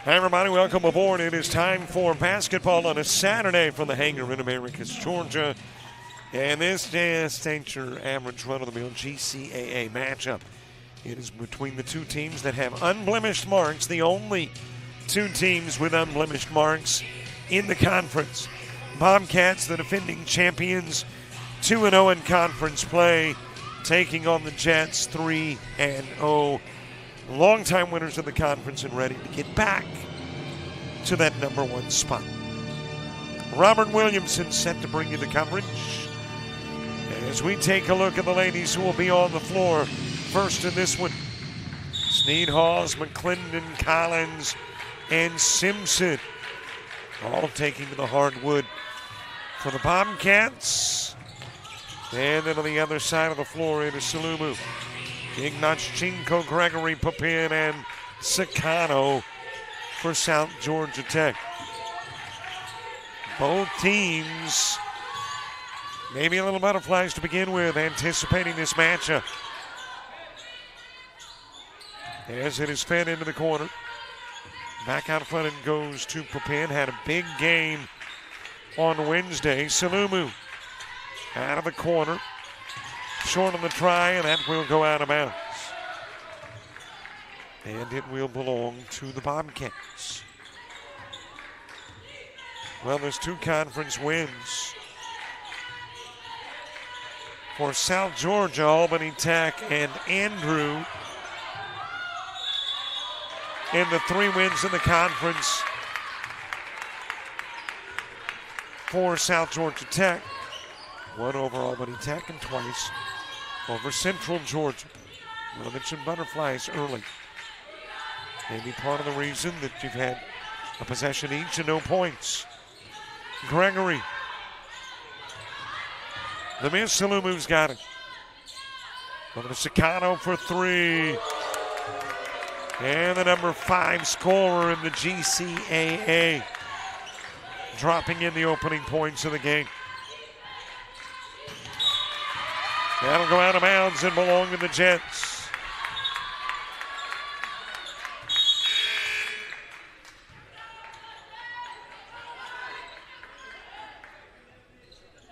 Hi, everybody. Welcome aboard. It is time for basketball on a Saturday from the hangar in Americus, Georgia. And this ain't your average run-of-the-mill GCAA matchup. It is between the two teams that have unblemished marks, the only two teams with unblemished marks in the conference. Bobcats, the defending champions, 2-0 in conference play, taking on the Jets, 3-0. Longtime winners of the conference and ready to get back to that number one spot. Robert Williamson set to bring you the coverage as we take a look at the ladies who will be on the floor first in this one. Sneed, Hawes, McClendon, Collins, and Simpson all taking to the hardwood for the Bobcats. And then on the other side of the floor, it is Salumu, Ignachenko, Gregory, Papin, and Sakano for South Georgia Tech. Both teams maybe a little butterflies to begin with, anticipating this matchup. As it is fed into the corner. Back out front and goes to Papin. Had a big game on Wednesday. Salumu out of the corner. Short on the try, and that will go out of bounds. And it will belong to the Bobcats. Well, there's two conference wins for South Georgia, Albany Tech, and Andrew. And the three wins in the conference for South Georgia Tech. One over Albany Tech and twice over Central Georgia. Well, I mentioned butterflies early. Maybe part of the reason that you've had a possession each and no points. Gregory. The miss, Salumu's got it. Over to Sakano for three. And the number 5 scorer in the GCAA. Dropping in the opening points of the game. That'll go out of bounds and belong to the Jets.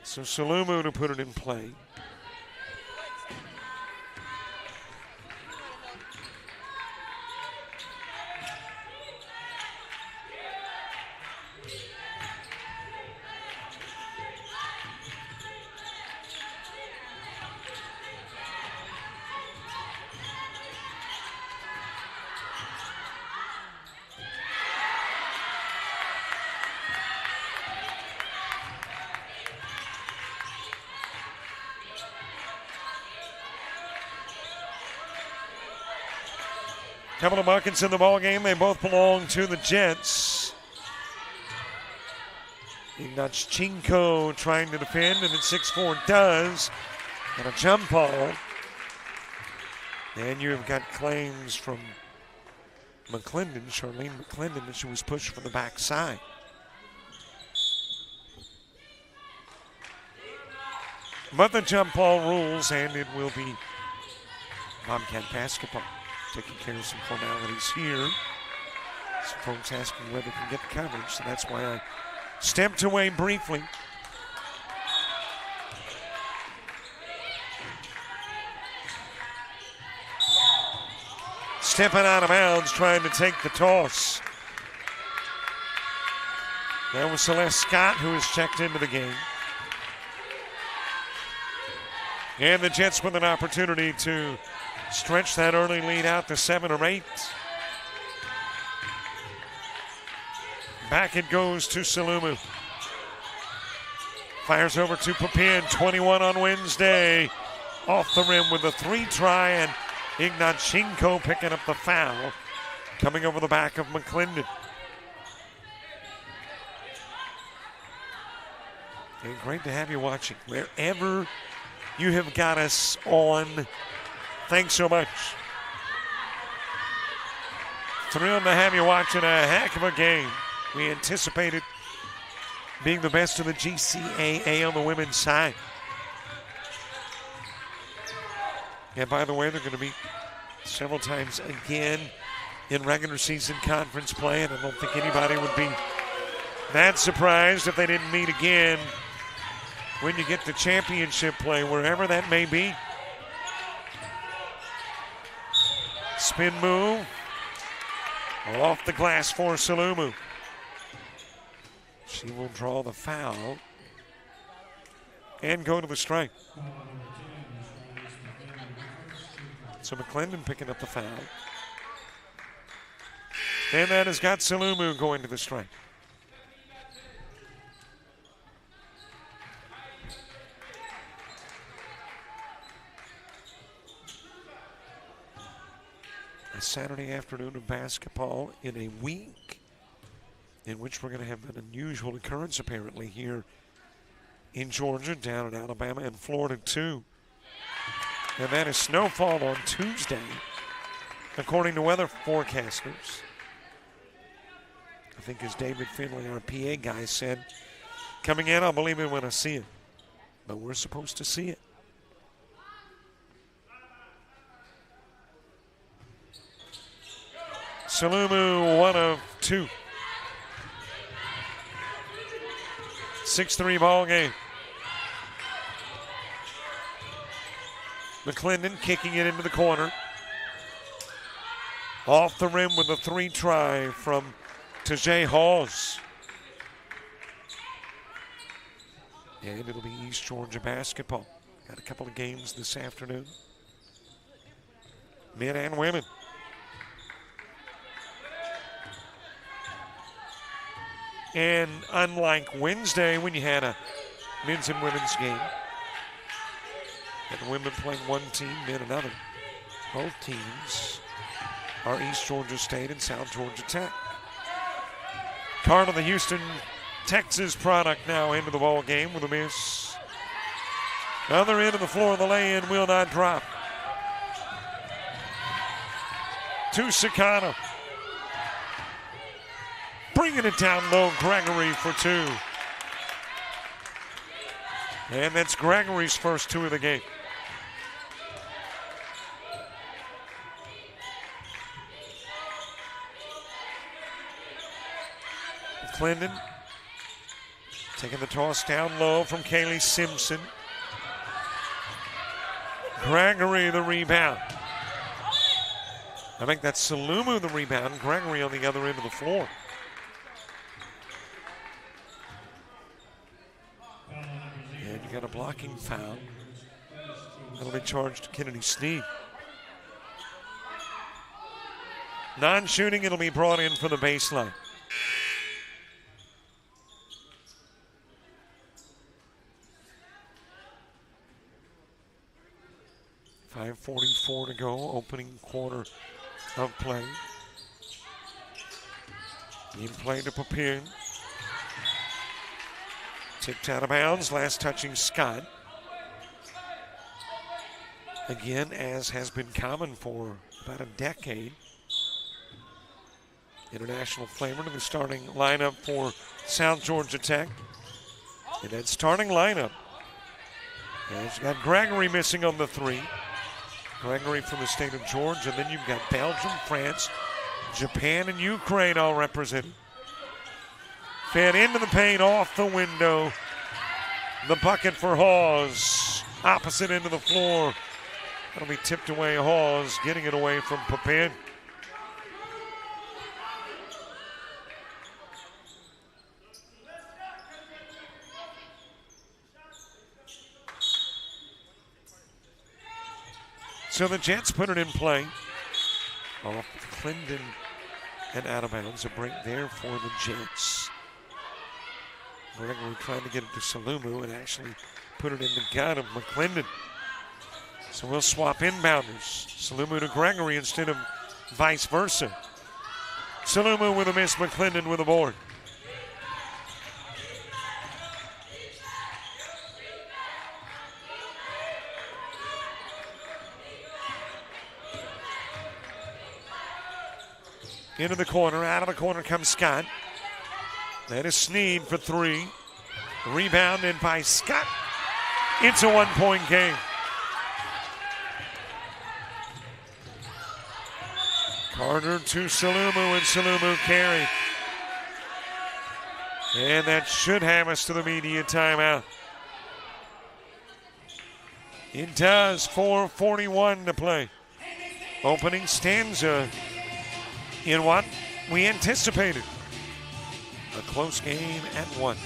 So Salumu to put it in play. Couple of buckets in the ball game. They both belong to the Jets. Ignachenko trying to defend, and at 6'4" does. And a jump ball. And you've got claims from McClendon, Charlene McClendon, that she was pushed from the backside. But the jump ball rules, and it will be Bobcat basketball. Taking care of some formalities here. Some folks asking whether they can get the coverage, so that's why I stepped away briefly. Stepping out of bounds, trying to take the toss. That was Celeste Scott, who has checked into the game. And the Jets with an opportunity to stretch that early lead out to 7 or 8. Back it goes to Salumu. Fires over to Papin, 21 on Wednesday. Off the rim with a 3-try, and Ignachenko picking up the foul. Coming over the back of McClendon. And great to have you watching. Wherever you have got us on, thanks so much. Thrilled to have you watching a heck of a game. We anticipate it being the best of the GCAA on the women's side. And by the way, they're going to meet several times again in regular season conference play, and I don't think anybody would be that surprised if they didn't meet again when you get to championship play, wherever that may be. Spin move. Off the glass for Salumu. She will draw the foul and go to the strike. So McClendon picking up the foul. And that has got Salumu going to the strike. A Saturday afternoon of basketball in a week in which we're going to have an unusual occurrence apparently here in Georgia, down in Alabama, and Florida too. And that is snowfall on Tuesday, according to weather forecasters. I think as David Finley, our PA guy, said, coming in, I'll believe it when I see it. But we're supposed to see it. Salumu, 1 of 2. 6-3 ball game. McClendon kicking it into the corner. Off the rim with a 3 try from Tajay Halls. And it'll be East Georgia basketball. Got a couple of games this afternoon. Men and women. And unlike Wednesday when you had a men's and women's game, and the women playing one team, men another, both teams are East Georgia State and South Georgia Tech. Carter, the Houston, Texas product, now into the ball game with a miss. Other end of the floor, the lay-in will not drop. To Sakana. Bringing it down low, Gregory for 2. And that's Gregory's first 2 of the game. McClendon taking the toss down low from Kaylee Simpson. Gregory the rebound. I think that's Salumu the rebound, Gregory on the other end of the floor. And you got a blocking foul. That'll be charged to Kennedy Sneed. Non-shooting, it'll be brought in for the baseline. .5:44 to go, opening quarter of play. In play to Papin. Tipped out of bounds, last touching Scott. Again, as has been common for about a decade, international flavor to the starting lineup for South Georgia Tech. And that starting lineup has got Gregory missing on the 3. Gregory from the state of Georgia. Then you've got Belgium, France, Japan, and Ukraine all represented. Fed into the paint, off the window. The bucket for Hawes. Opposite end of the floor. That'll be tipped away. Hawes getting it away from Papin. So the Jets put it in play. Off Clendon and out of bounds. A break there for the Jets. Gregory trying to get it to Salumu and actually put it in the gut of McClendon. So we'll swap inbounders. Salumu to Gregory instead of vice versa. Salumu with a miss, McClendon with a board. Into the corner, out of the corner comes Scott. That is Sneed for 3. Rebound in by Scott. It's a 1-point game. Carter to Salumu, and Salumu carry. And that should have us to the media timeout. It does. 4:41 to play. Opening stanza in what we anticipated. A close game at 1.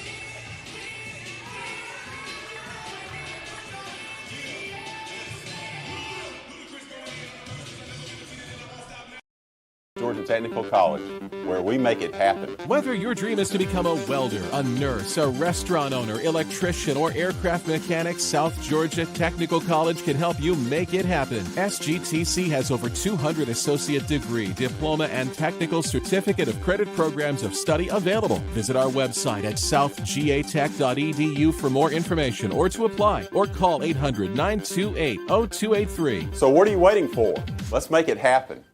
Georgia Technical College, where we make it happen. Whether your dream is to become a welder, a nurse, a restaurant owner, electrician, or aircraft mechanic, South Georgia Technical College can help you make it happen. SGTC has over 200 associate degree, diploma, and technical certificate of credit programs of study available. Visit our website at southgatech.edu for more information or to apply, or call 800-928-0283. So what are you waiting for? Let's make it happen.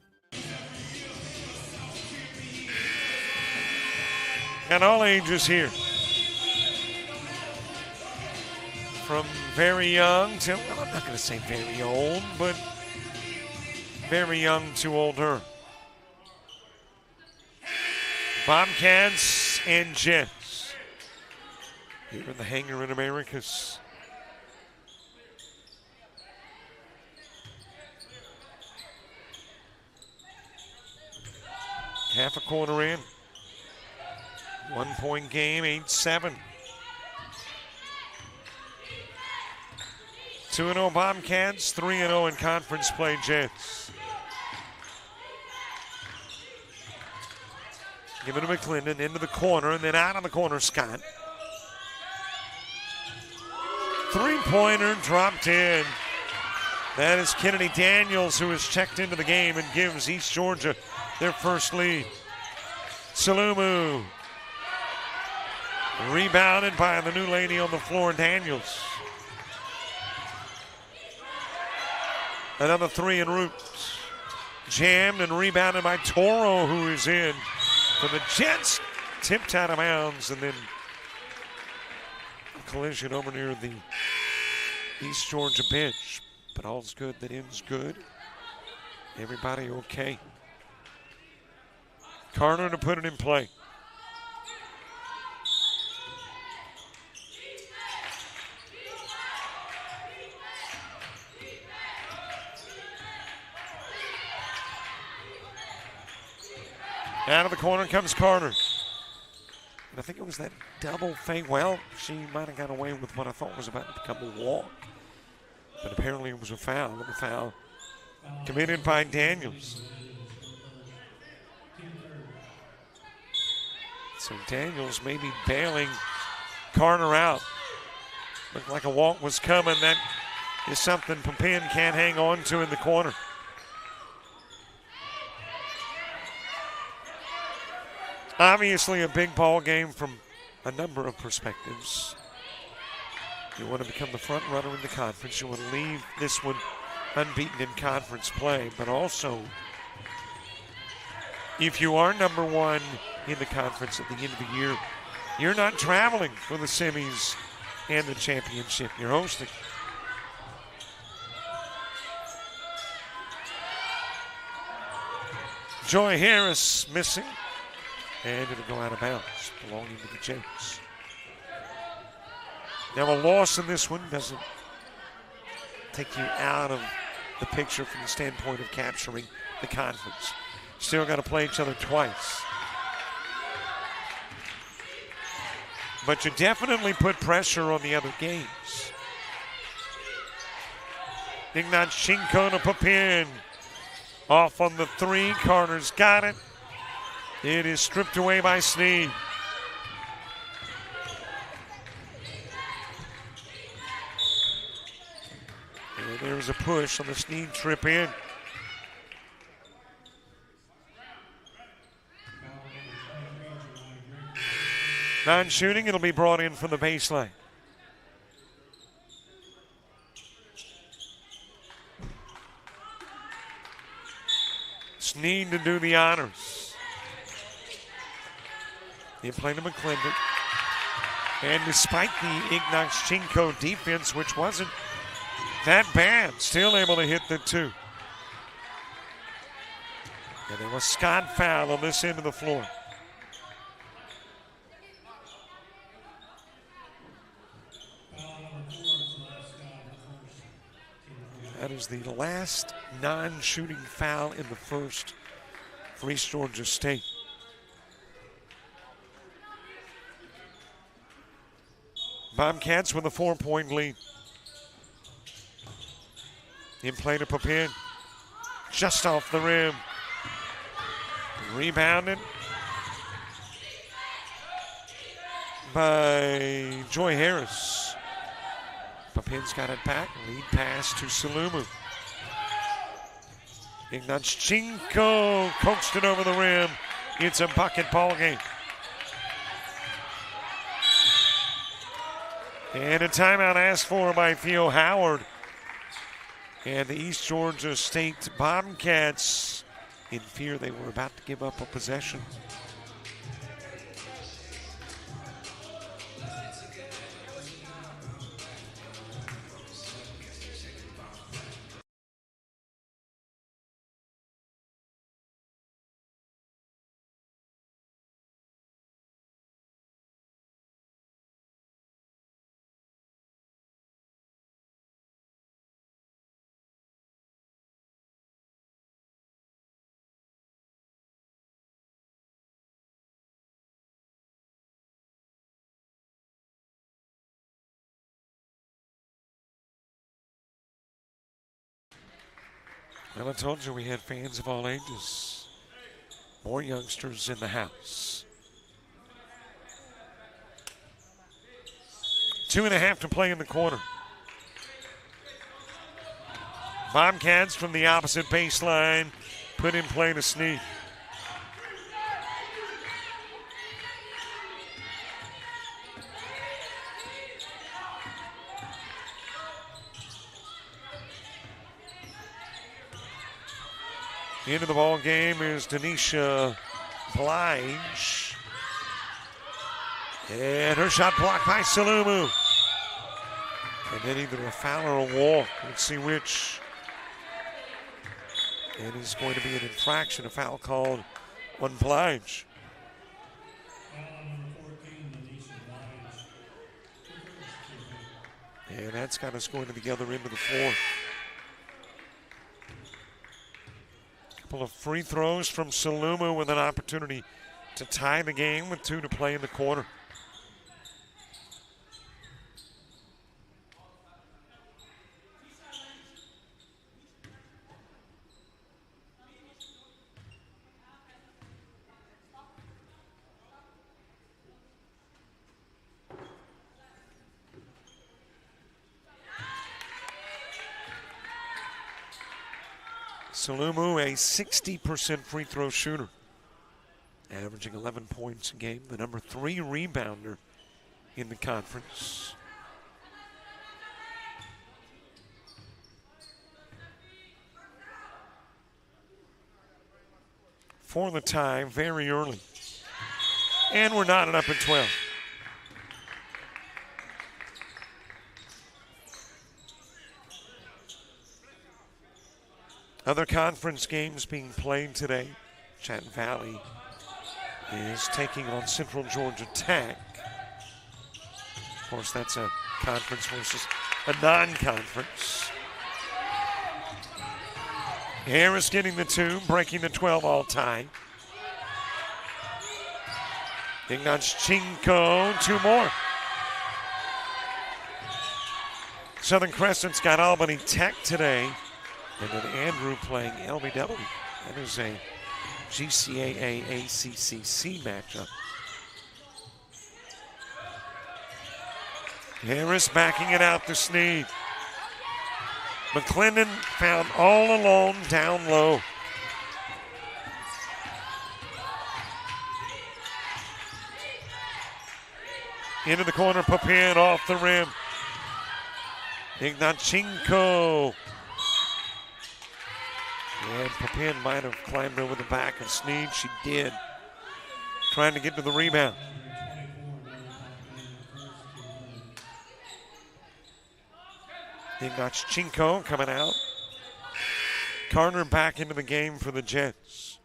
And all ages here. From very young to, well, I'm not going to say very old, but very young to older. Bobcats and Jets here in the hangar in Americas. Half a quarter in. 1 point game, 8-7. 2-0 Bobcats, 3-0 in conference play Jets. Give it to McClendon, into the corner, and then out of the corner, Scott. Three-pointer dropped in. That is Kennedy Daniels, who has checked into the game and gives East Georgia their first lead. Salumu. Rebounded by the new lady on the floor, Daniels. Another three en route. Jammed and rebounded by Toro, who is in for the Jets. Tipped out of bounds, and then a collision over near the East Georgia bench. But all's good that ends good. Everybody okay. Carter to put it in play. Out of the corner comes Carter. And I think it was that double fake. Well, she might have got away with what I thought was about to become a walk. But apparently it was a foul. And the foul committed by Daniels. So Daniels may be bailing Carter out. Looked like a walk was coming. That is something Papin can't hang on to in the corner. Obviously a big ball game from a number of perspectives. You want to become the front runner in the conference. You want to leave this one unbeaten in conference play. But also, if you are number one in the conference at the end of the year, you're not traveling for the semis and the championship. You're hosting. Joy Harris missing. And it'll go out of bounds, belonging to the Jets. Now, a loss in this one doesn't take you out of the picture from the standpoint of capturing the conference. Still got to play each other twice. But you definitely put pressure on the other games. Ignachenko to Papin. Off on the three. Carter's got it. It is stripped away by Sneed. And there's a push on the Sneed trip in. Non-shooting, it'll be brought in from the baseline. Sneed to do the honors. They play to McClendon. And despite the Ignachenko defense, which wasn't that bad, still able to hit the two. And there was Scott foul on this end of the floor. That is the last non-shooting foul in the first for East Georgia State. Bobcats with a 4-point lead. In play to Papin. Just off the rim. Rebounded by Joy Harris. Papin's got it back. Lead pass to Salumu. Ignachenko coaxed it over the rim. It's a bucket ball game. And a timeout asked for by Theo Howard. And the East Georgia State Bobcats, in fear they were about to give up a possession. Well, I told you we had fans of all ages. More youngsters in the house. 2.5 to play in the quarter. Bobcats from the opposite baseline put in play to Snead. Into the ball game is Denisha Blige. And her shot blocked by Salumu. And then either a foul or a walk. Let's see which. And it's going to be an infraction, a foul called on Blige. And that's got us going to the other end of the floor. Couple of free throws from Salumu with an opportunity to tie the game with 2 to play in the quarter. Salumu, a 60% free throw shooter, averaging 11 points a game, the number 3 rebounder in the conference. For the tie very early. And we're knotted up at 12. Other conference games being played today. Chatton Valley is taking on Central Georgia Tech. Of course, that's a conference versus a non-conference. Harris getting the 2, breaking the 12 all time. Ignachenko, 2 more. Southern Crescent's got Albany Tech today. And then Andrew playing LBW. That is a GCAA ACCC matchup. Harris backing it out to Snead. McClendon found all alone down low. Into the corner, Papin off the rim. Ignachenko. And Papin might have climbed over the back of Snead. She did. Trying to get to the rebound. Ignachenko coming out. Carter back into the game for the Jets.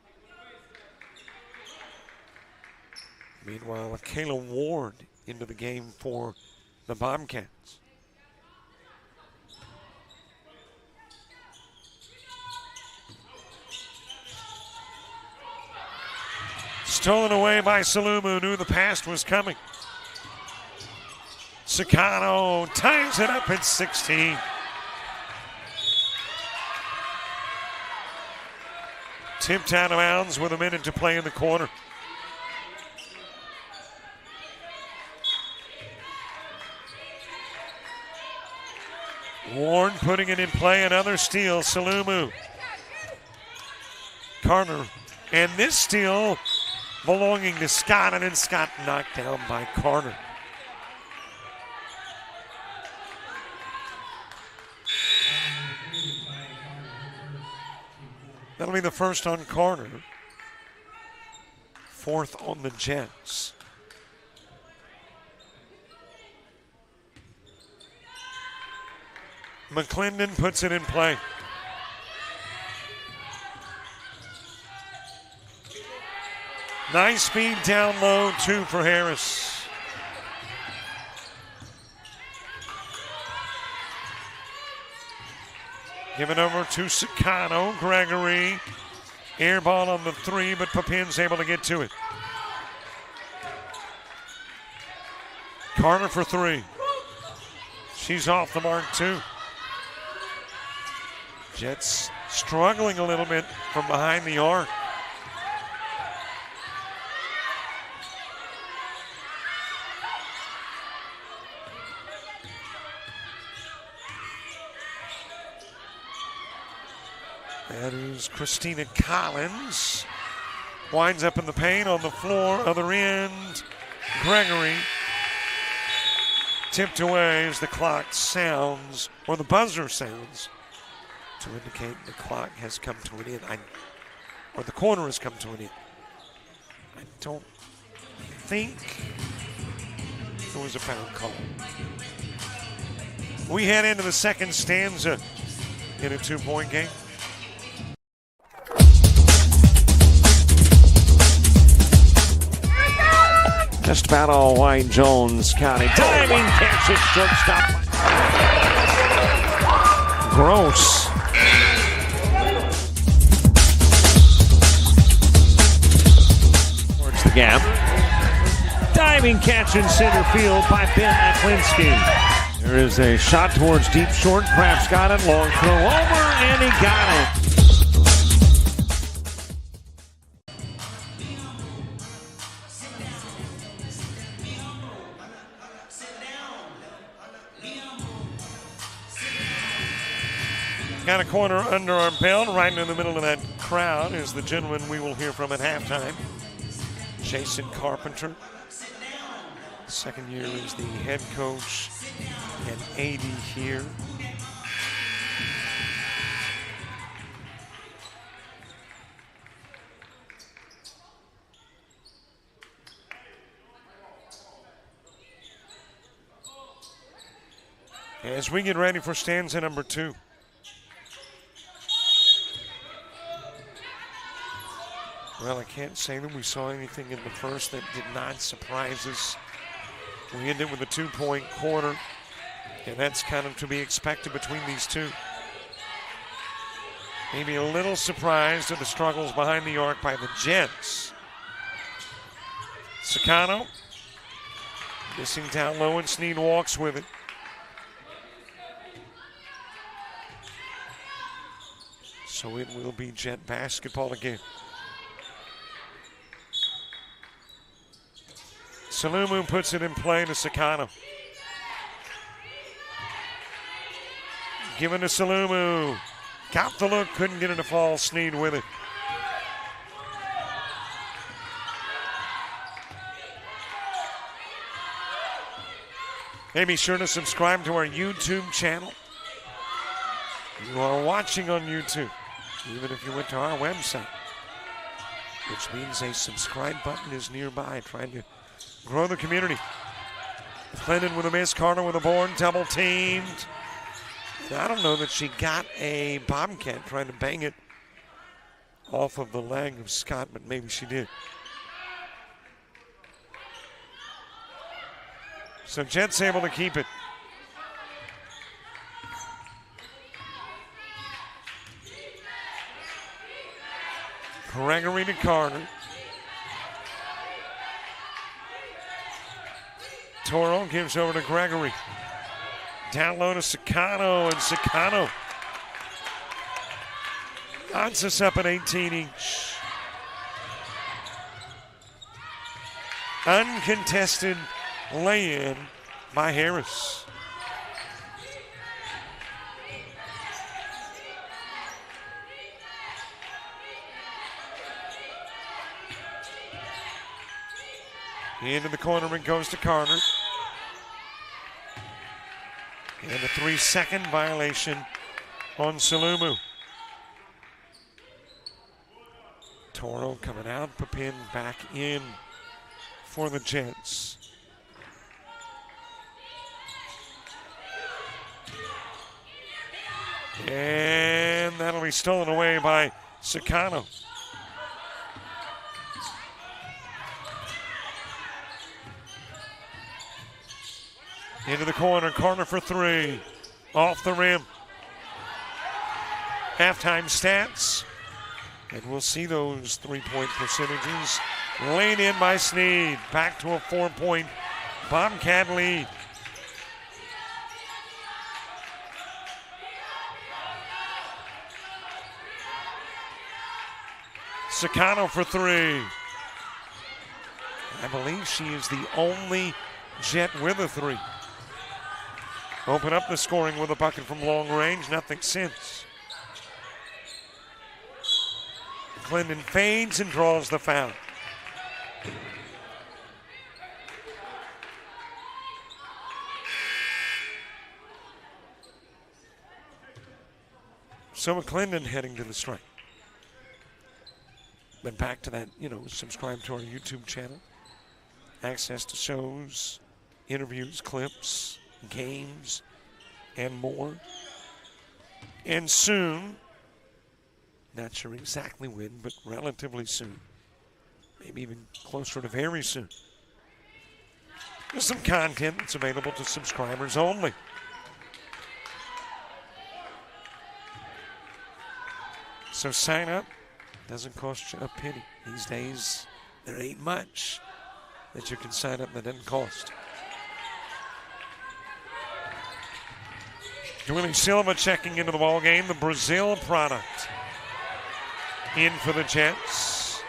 Meanwhile, Kayla Ward into the game for the Bobcats. Stolen away by Salumu, knew the pass was coming. Sakano ties it up at 16. Tipped out of bounds with a minute to play in the quarter. Ward putting it in play, another steal, Salumu. Carter, and this steal belonging to Scott, and then Scott knocked down by Carter. That'll be the first on Carter. Fourth on the Jets. McClendon puts it in play. Nice speed down low, 2 for Harris. Give it over to Sakano. Gregory. Air ball on the 3, but Papin's able to get to it. Carter for 3. She's off the mark too. Jets struggling a little bit from behind the arc. That is Christina Collins. Winds up in the paint on the floor. Other end, Gregory. Tipped away as the clock sounds, or the buzzer sounds, to indicate the clock has come to an end. Or the quarter has come to an end. I don't think there was a foul call. We head into the second stanza in a 2-point game. Just about all white. Jones County. Diving catch it, shortstop. Gross. Towards the gap. Diving catch in center field by Ben Aklinski. There is a shot towards deep short. Kraft's got it. Long throw over, and he got it. Got a corner under our belt. Right in the middle of that crowd is the gentleman we will hear from at halftime, Jason Carpenter. Second year as the head coach and AD here. As we get ready for stanza number 2. Well, I can't say that we saw anything in the first that did not surprise us. We ended with a 2-point quarter, and that's kind of to be expected between these two. Maybe a little surprised at the struggles behind the arc by the Jets. Sakano missing down low, and Sneed walks with it. So it will be Jet basketball again. Salumu puts it in play to Sakano. Given to Salumu. Got the look, couldn't get it to fall. Sneed with it. Hey, be sure to subscribe to our YouTube channel. You are watching on YouTube, even if you went to our website, which means a subscribe button is nearby, trying to grow the community. Clinton with a miss, Carter with a board, double teamed. And I don't know that she got a Bobcat trying to bang it off of the leg of Scott, but maybe she did. So Jets able to keep it. Gregory to Carter. Toro gives over to Gregory. Down low to Sakano, and Sakano odds us up at 18 each. Uncontested lay-in by Harris. Into the corner it goes to Carter. And a 3-second violation on Salumu. Toro coming out, Papin back in for the Jets. And that'll be stolen away by Sakano. Into the corner, Carter for three. Off the rim. Halftime stats. And we'll see those three-point percentages. Laid in by Snead. Back to a 4-point Bobcat lead. Sakano for three. I believe she is the only Jet with a three. Open up the scoring with a bucket from long range. Nothing since. Clinton fades and draws the foul. So McClendon heading to the strike. But back to that, subscribe to our YouTube channel. Access to shows, interviews, clips, games, and more. And soon, not sure exactly when, but relatively soon, maybe even closer to very soon, there's some content that's available to subscribers only. So sign up. Doesn't cost you a penny. These days, there ain't much that you can sign up that doesn't cost. Willie Silva checking into the ball game. The Brazil product in for the Jets.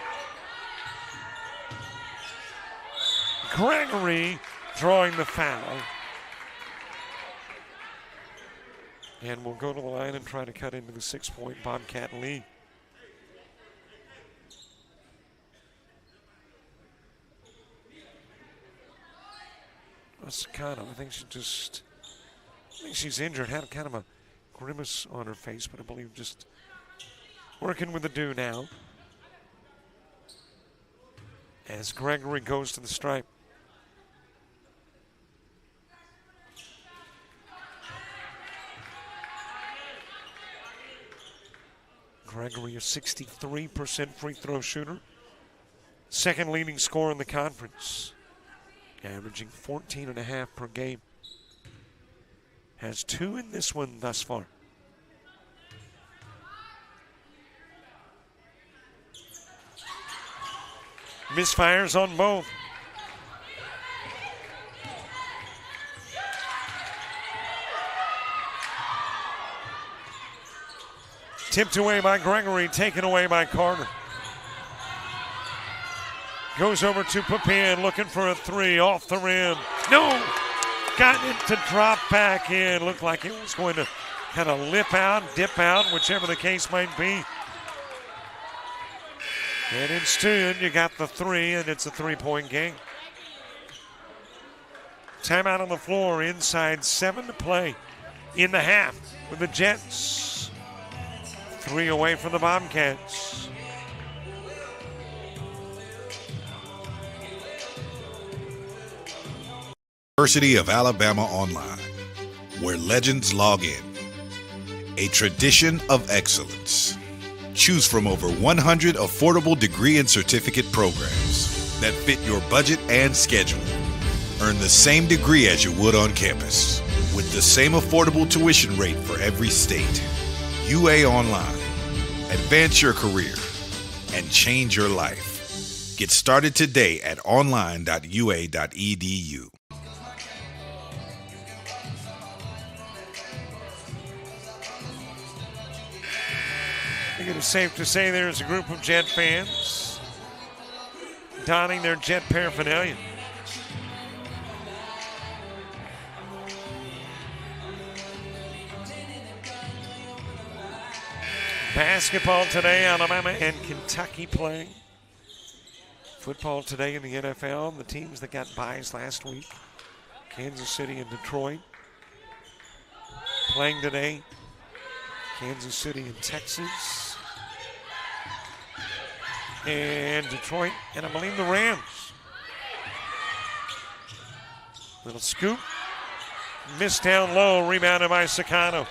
Gregory drawing the foul. And we'll go to the line and try to cut into the 6-point Bobcat lead. Sakano, I think she's injured. Had kind of a grimace on her face, but I believe just working with the dew now. As Gregory goes to the stripe. Gregory, a 63% free throw shooter. Second leading scorer in the conference. Averaging 14.5 per game. Has 2 in this one thus far. Misfires on both. Tipped away by Gregory, taken away by Carter. Goes over to Papin, looking for a three, off the rim. No! Got it to drop back in. Looked like it was going to kind of lip out, dip out, whichever the case might be. And instead, you got the three, and it's a 3-point game. Timeout on the floor, inside 7 to play in the half with the Jets. 3 away from the Bobcats. University of Alabama Online, where legends log in. A tradition of excellence. Choose from over 100 affordable degree and certificate programs that fit your budget and schedule. Earn the same degree as you would on campus, with the same affordable tuition rate for every state. UA Online. Advance your career and change your life. Get started today at online.ua.edu. I think it is safe to say there's a group of Jet fans donning their Jet paraphernalia. Basketball today, Alabama and Kentucky playing. Football today in the NFL. The teams that got byes last week, Kansas City and Detroit. Playing today, Kansas City and Texas. And Detroit, and I believe the Rams. Little scoop. Missed down low, rebounded by Sakano.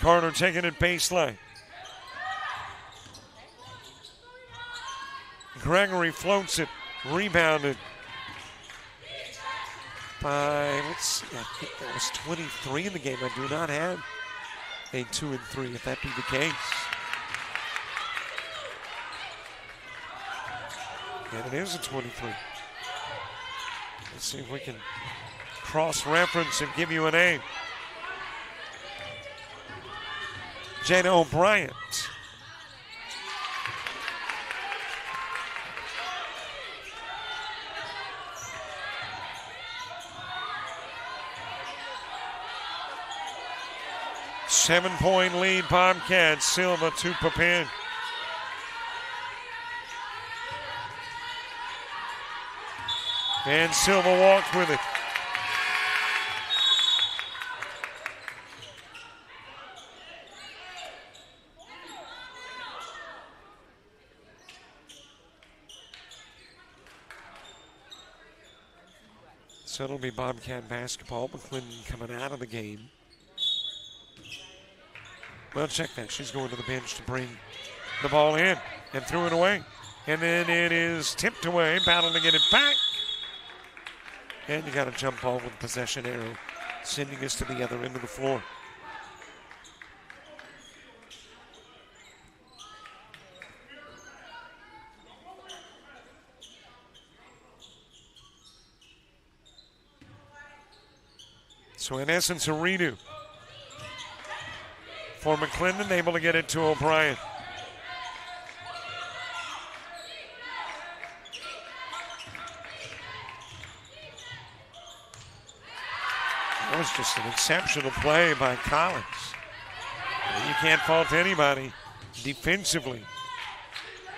Carter taking it baseline. Gregory floats it, rebounded by, let's see, I think that was 23 in the game. I do not have a 2 and 3, if that be the case. And it is a 23. Let's see if we can cross-reference and give you a name. Jada O'Brien. Seven-point lead, Bobcats. Silva to Papin. And Silva walked with it. So it'll be Bobcat basketball. McClendon coming out of the game. Well, check that. She's going to the bench to bring the ball in and threw it away. And then it is tipped away. Battle to get it back. And you got a jump ball with possession arrow, sending us to the other end of the floor. So in essence, a redo for McClendon, able to get it to O'Brien. That was just an exceptional play by Collins. You can't fault anybody defensively.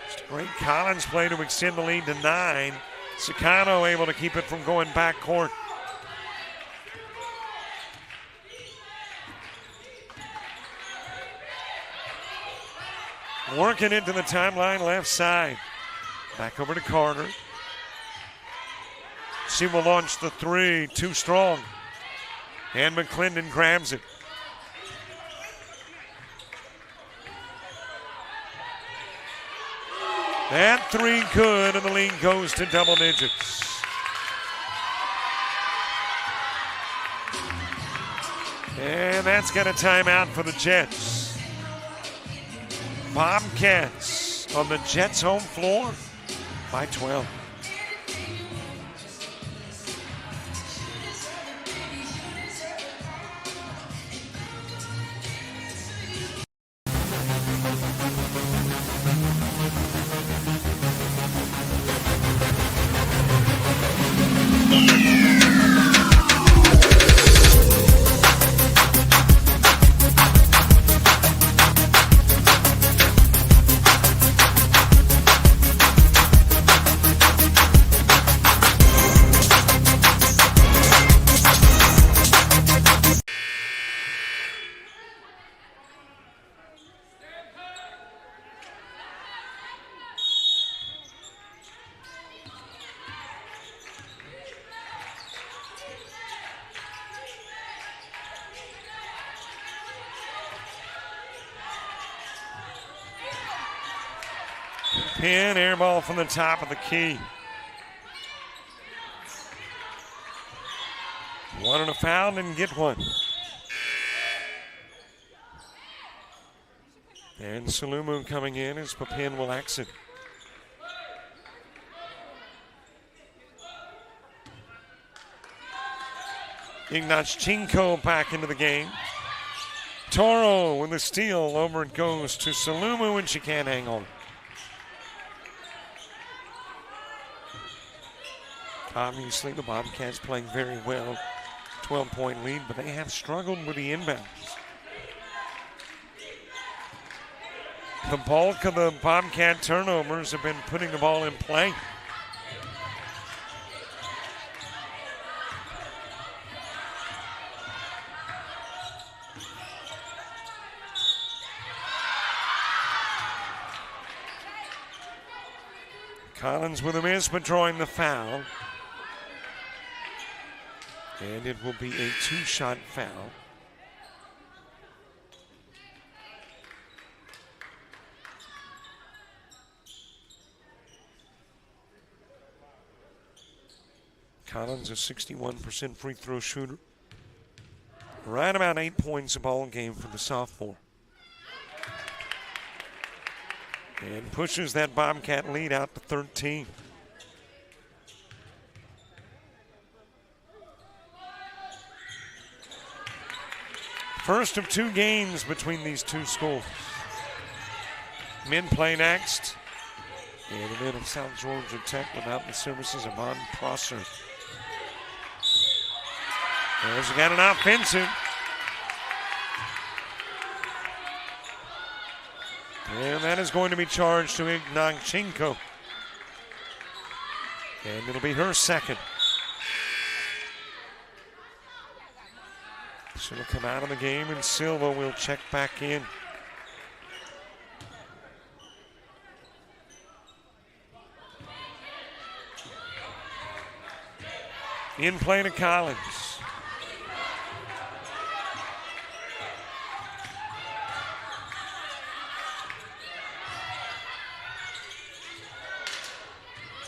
Just a great Collins play to extend the lead to 9. Sakano able to keep it from going back court. Working into the timeline left side. Back over to Carter. She will launch the 3, too strong. And McClendon grabs it. That 3 good, and the lead goes to double digits. And that's got a timeout for the Jets. Bobcats on the Jets' home floor by 12. Pin, air ball from the top of the key. Wanted a foul, didn't get one. And Salumu coming in as Papin will exit. Ignachenko back into the game. Toro with the steal. Over it goes to Salumu, and she can't hang on. Obviously, the Bobcats playing very well. 12-point lead, but they have struggled with the inbounds. The bulk of the Bobcat turnovers have been putting the ball in play. Collins with a miss, but drawing the foul. And it will be a two-shot foul. Collins, a 61% free throw shooter. Right about 8 points a ball game for the sophomore. And pushes that Bobcat lead out to 13. First of two games between these two schools. Men play next. And the men of South Georgia Tech without the services of Von Prosser. There's got an offensive. And that is going to be charged to Ignachenko. And it'll be her second. She'll come out of the game, and Silva will check back in. In play to Collins.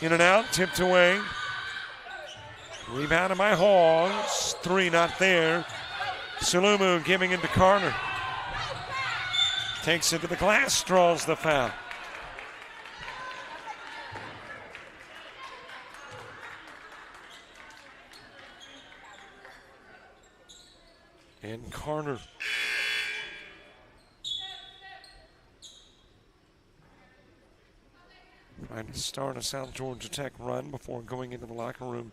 In and out, tipped away. Rebounded by Hawes. Three not there. Salumu giving it to Carter. Takes it to the glass, draws the foul. And Carter. Trying to start a South Georgia Tech run before going into the locker room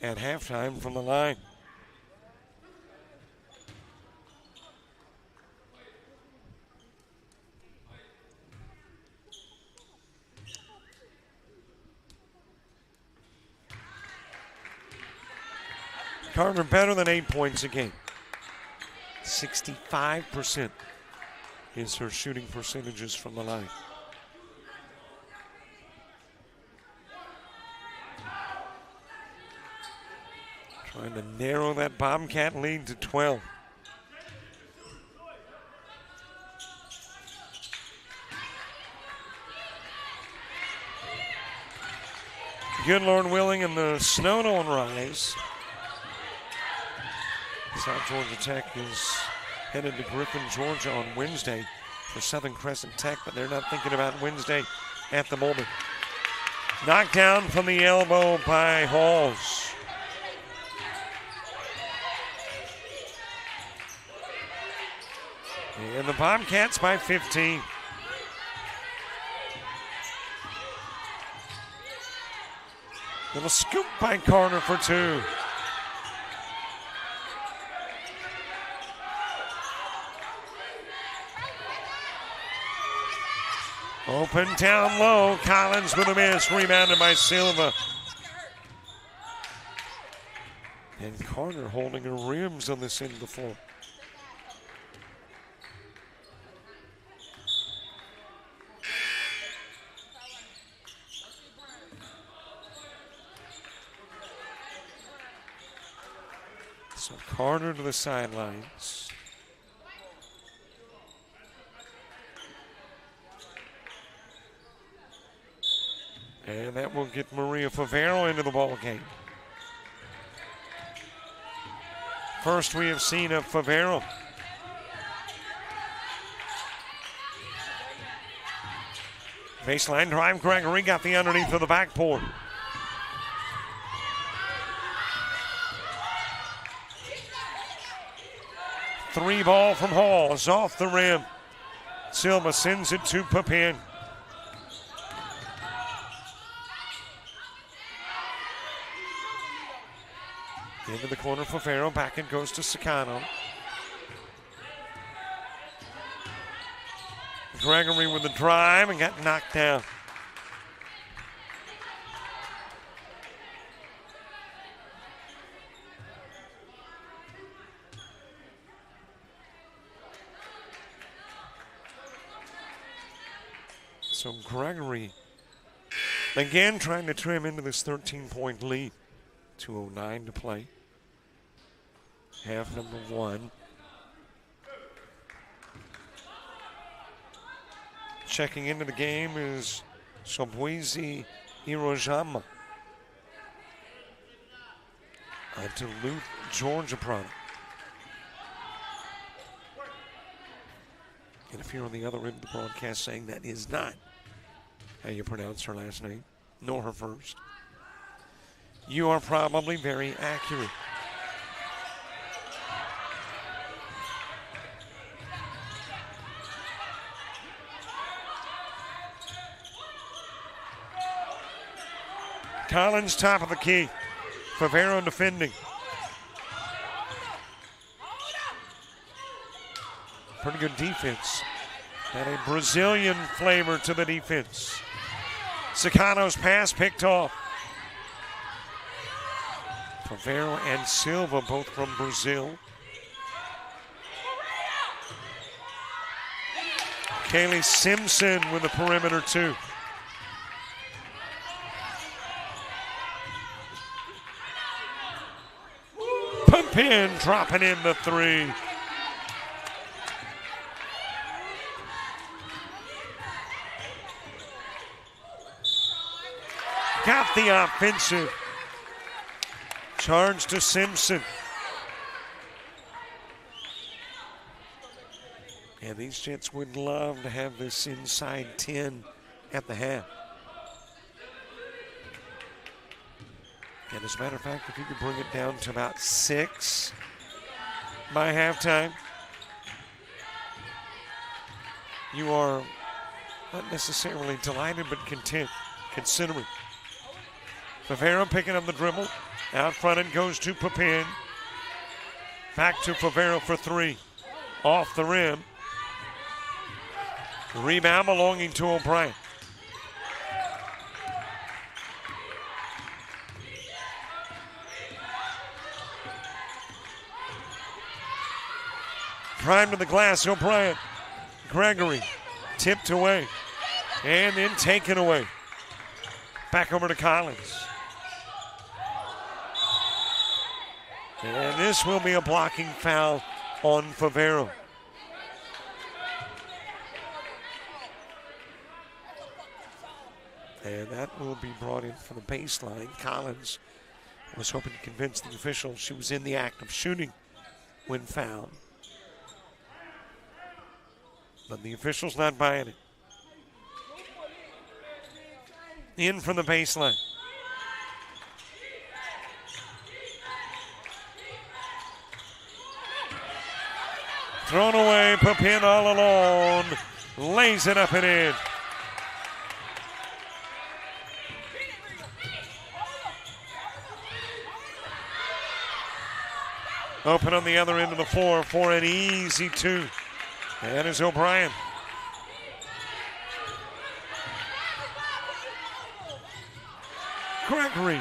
at halftime from the line. Carter better than 8 points a game. 65% is her shooting percentages from the line. Trying to narrow that Bobcat lead to 12. Good Lord willing, and the snow don't rise. South Georgia Tech is headed to Griffin, Georgia on Wednesday for Southern Crescent Tech, but they're not thinking about Wednesday at the moment. Knocked down from the elbow by Halls. And the Bobcats by 15. Little scoop by Carter for two. Open down low. Collins with a miss. Rebounded by Silva. And Carter holding her rims on this end of the floor. So Carter to the sidelines. And that will get Maria Favero into the ball game. First we have seen of Favero. Baseline drive, Gregory got the underneath of the backboard. Three ball from Hall is off the rim. Silva sends it to Papin. Into the corner for Favero, back it goes to Sicano. Gregory with the drive and got knocked down. So Gregory again trying to trim into this 13-point lead. 2:09 to play. Half number one. Checking into the game is Sobwezi Irojama, a Duluth, Georgia product. And if you're on the other end of the broadcast saying that is not how you pronounce her last name, nor her first, you are probably very accurate. Collins top of the key. Favero defending. Pretty good defense. And a Brazilian flavor to the defense. Sicano's pass picked off. Favero and Silva both from Brazil. Kaylee Simpson with the perimeter too. Papin dropping in the three. Got the offensive. Charge to Simpson. And these Jets would love to have this inside 10 at the half. And as a matter of fact, if you could bring it down to about 6 by halftime, you are not necessarily delighted but content, considering. Favero picking up the dribble. Out front it goes to Papin. Back to Favero for three. Off the rim. Rebound belonging to O'Brien. Prime to the glass, O'Brien. Gregory tipped away and then taken away. Back over to Collins. And this will be a blocking foul on Favero. And that will be brought in for the baseline. Collins was hoping to convince the officials she was in the act of shooting when fouled. But the official's not buying it. In from the baseline. Thrown away, Papin all alone. Lays it up and in. Open on the other end of the floor for an easy two. That is O'Brien. Gregory.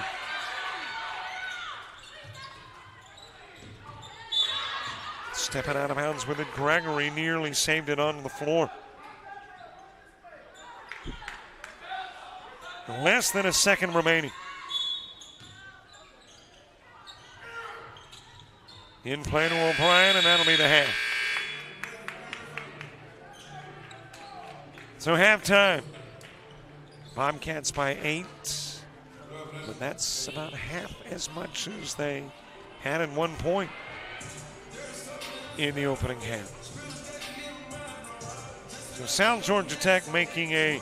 Stepping out of bounds with it, Gregory nearly saved it onto the floor. Less than a second remaining. In play to O'Brien, and that'll be the half. So halftime. Bobcats by 8, but that's about half as much as they had at one point in the opening half. So South Georgia Tech making a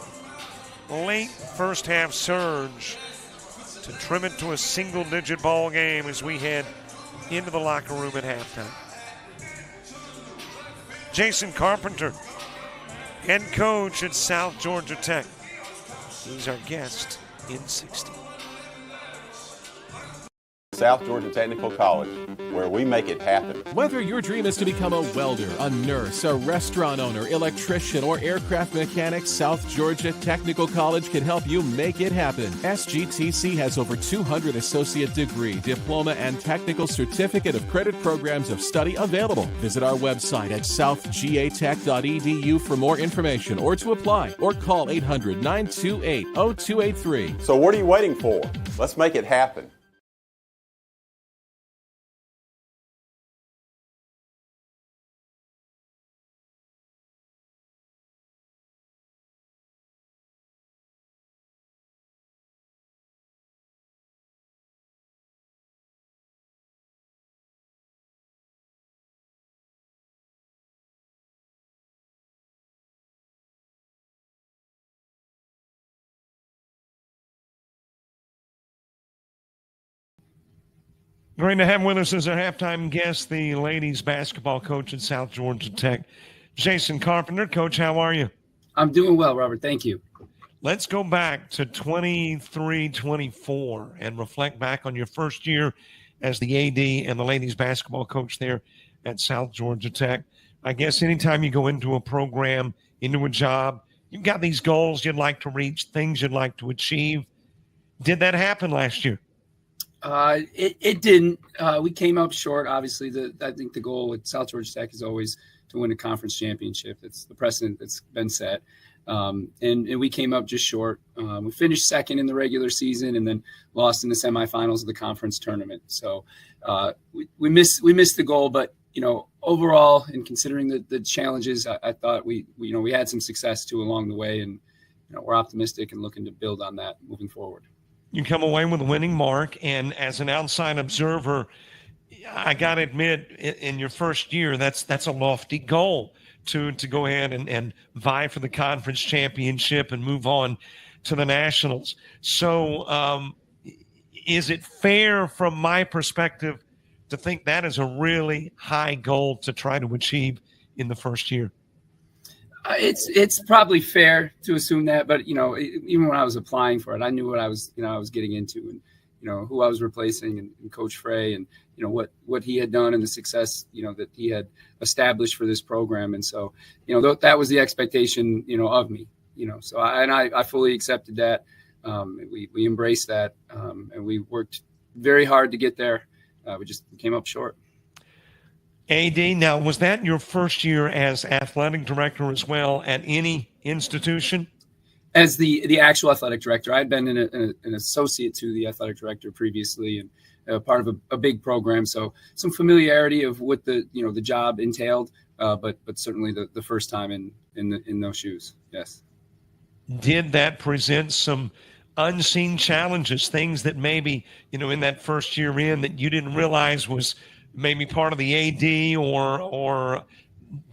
late first half surge to trim it to a single-digit ball game as we head into the locker room at halftime. Jason Carpenter, head coach at South Georgia Tech. He's our guest in 60. South Georgia Technical College, where we make it happen. Whether your dream is to become a welder, a nurse, a restaurant owner, electrician, or aircraft mechanic, South Georgia Technical College can help you make it happen. SGTC has over 200 associate degree, diploma, and technical certificate of credit programs of study available. Visit our website at southgatech.edu for more information or to apply, or call 800-928-0283. So what are you waiting for? Let's make it happen. Great to have with us as our halftime guest, the ladies basketball coach at South Georgia Tech, Jason Carpenter. Coach, how are you? I'm doing well, Robert. Thank you. Let's go back to 23-24 and reflect back on your first year as the AD and the ladies basketball coach there at South Georgia Tech. I guess anytime you go into a program, into a job, you've got these goals you'd like to reach, things you'd like to achieve. Did that happen last year? It didn't. We came up short. Obviously, I think the goal with South Georgia Tech is always to win a conference championship. It's the precedent that's been set. And we came up just short. We finished second in the regular season and then lost in the semifinals of the conference tournament. So we missed the goal. But overall, and considering the challenges, I thought we had some success too along the way, and we're optimistic and looking to build on that moving forward. You come away with a winning mark, and as an outside observer, I got to admit, in your first year, that's a lofty goal to go ahead and vie for the conference championship and move on to the nationals. So is it fair from my perspective to think that is a really high goal to try to achieve in the first year? It's probably fair to assume that, but even when I was applying for it, I knew what I was getting into, and who I was replacing, and Coach Frey, and what he had done and the success that he had established for this program, and so that was the expectation of me, so I fully accepted that. We embraced that, and we worked very hard to get there. We just came up short. AD, now, was that your first year as athletic director as well at any institution? As the actual athletic director, I had been an associate to the athletic director previously, and part of a big program. So some familiarity of what the job entailed, but certainly the first time in those shoes. Yes. Did that present some unseen challenges, things that maybe in that first year in that you didn't realize was maybe part of the AD, or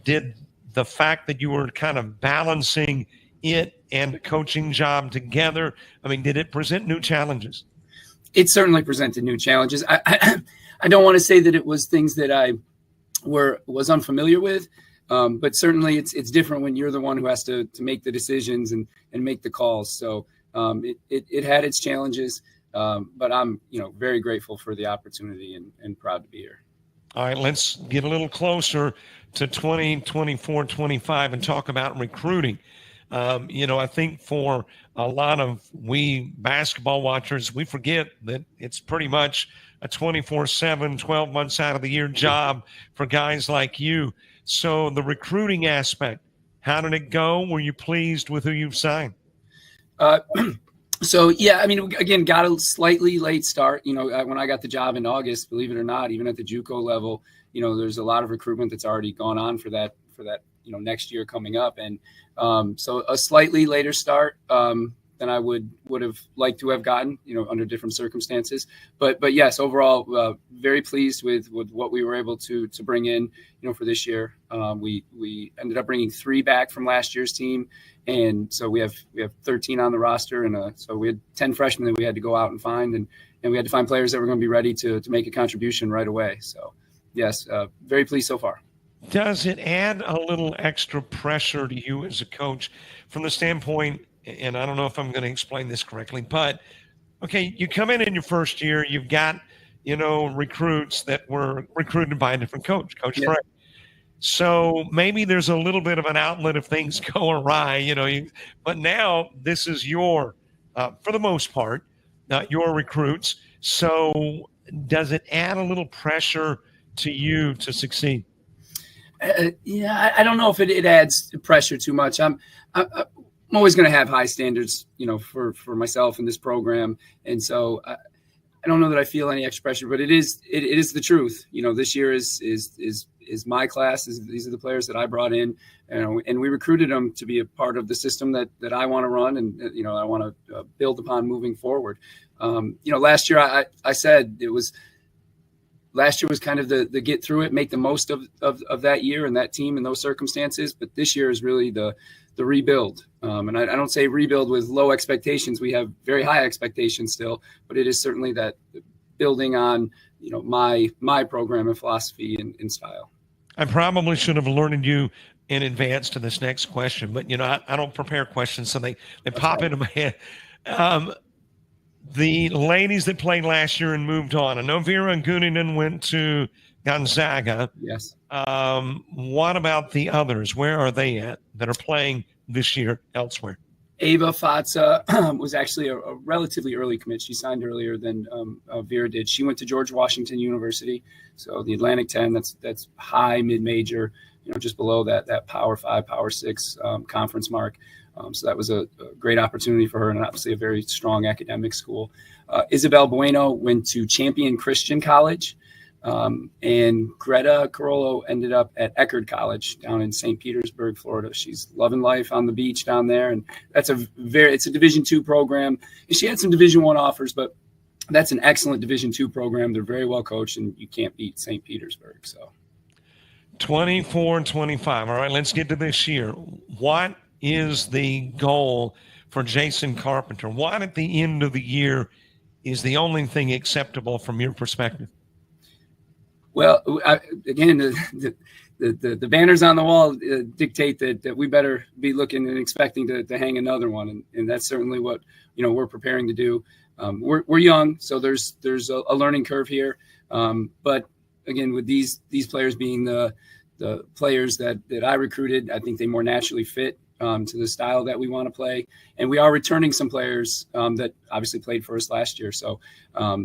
did the fact that you were kind of balancing it and the coaching job together, did it present new challenges? It certainly presented new challenges. I don't want to say that it was things that I was unfamiliar with, but certainly it's different when you're the one who has to make the decisions and make the calls. So it had its challenges, but I'm very grateful for the opportunity and proud to be here. All right, let's get a little closer to 2024-25 and talk about recruiting. I think for a lot of we basketball watchers, we forget that it's pretty much a 24/7, 12 months out of the year job for guys like you. So the recruiting aspect, how did it go? Were you pleased with who you've signed? So, yeah, again, got a slightly late start. When I got the job in August, believe it or not, even at the JUCO level, there's a lot of recruitment that's already gone on for that next year coming up. And so a slightly later start, I would have liked to have gotten, under different circumstances. But yes, overall, very pleased with what we were able to bring in, for this year. We ended up bringing 3 back from last year's team, and so we have 13 on the roster, and so we had 10 freshmen that we had to go out and find, and we had to find players that were going to be ready to make a contribution right away. So yes, very pleased so far. Does it add a little extra pressure to you as a coach from the standpoint, and I don't know if I'm going to explain this correctly, but okay, you come in your first year, you've got, recruits that were recruited by a different coach, Coach Frank. So maybe there's a little bit of an outlet if things go awry, but now this is your, for the most part, your recruits. So does it add a little pressure to you to succeed? I don't know if it adds pressure too much. I'm always going to have high standards, for myself in this program, and so I don't know that I feel any extra pressure. But it is the truth. This year is my class. These are the players that I brought in, and we recruited them to be a part of the system that I want to run, and I want to build upon moving forward. Last year I said it was. Last year was kind of the get through it, make the most of that year and that team in those circumstances. But this year is really the rebuild. And I don't say rebuild with low expectations. We have very high expectations still, but it is certainly that building on, my program and philosophy and style. I probably should have alerted you in advance to this next question, but, I don't prepare questions, so they pop into my head. The ladies that played last year and moved on. I know Vera and Guninen went to Gonzaga. Yes. What about the others? Where are they at that are playing this year elsewhere? Ava Fatsa was actually a relatively early commit. She signed earlier than Vera did. She went to George Washington University, so the Atlantic 10. That's high mid-major, just below that Power 5, Power 6 conference mark. So that was a great opportunity for her, and obviously a very strong academic school. Isabel Bueno went to Champion Christian College, and Greta Carollo ended up at Eckerd College down in St. Petersburg, Florida. She's loving life on the beach down there, and it's a Division II program. And she had some Division I offers, but that's an excellent Division II program. They're very well coached, and you can't beat St. Petersburg. So 24-25. All right, let's get to this year. What is the goal for Jason Carpenter? What at the end of the year is the only thing acceptable from your perspective? Well, again, the banners on the wall dictate that we better be looking and expecting to hang another one, and that's certainly what we're preparing to do. We're young, so there's a learning curve here, but again, with these players being the players that I recruited, I think they more naturally fit to the style that we want to play. And we are returning some players that obviously played for us last year. So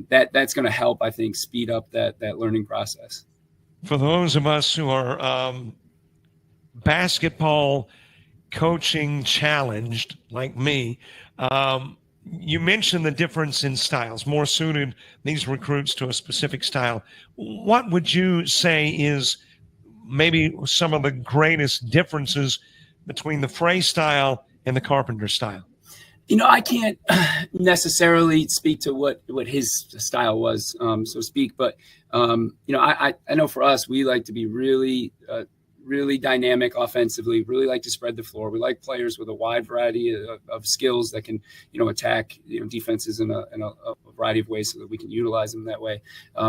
that's going to help, I think, speed up that learning process. For those of us who are basketball coaching challenged like me, you mentioned the difference in styles, more suited these recruits to a specific style. What would you say is maybe some of the greatest differences between the Frey style and the Carpenter style? I can't necessarily speak to what his style was, so to speak. But, I know for us, we like to be really dynamic offensively, really like to spread the floor. We like players with a wide variety of skills that can, attack, defenses in a variety of ways so that we can utilize them that way.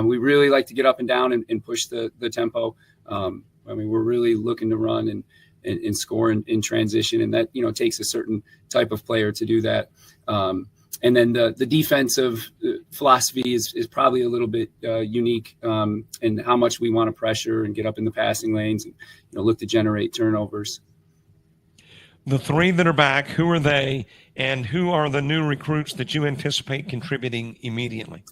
We really like to get up and down and push the tempo. We're really looking to run and score in transition, and that takes a certain type of player to do that. And then the defensive philosophy is probably a little bit unique in how much we want to pressure and get up in the passing lanes and look to generate turnovers. The 3 that are back, who are they, and who are the new recruits that you anticipate contributing immediately?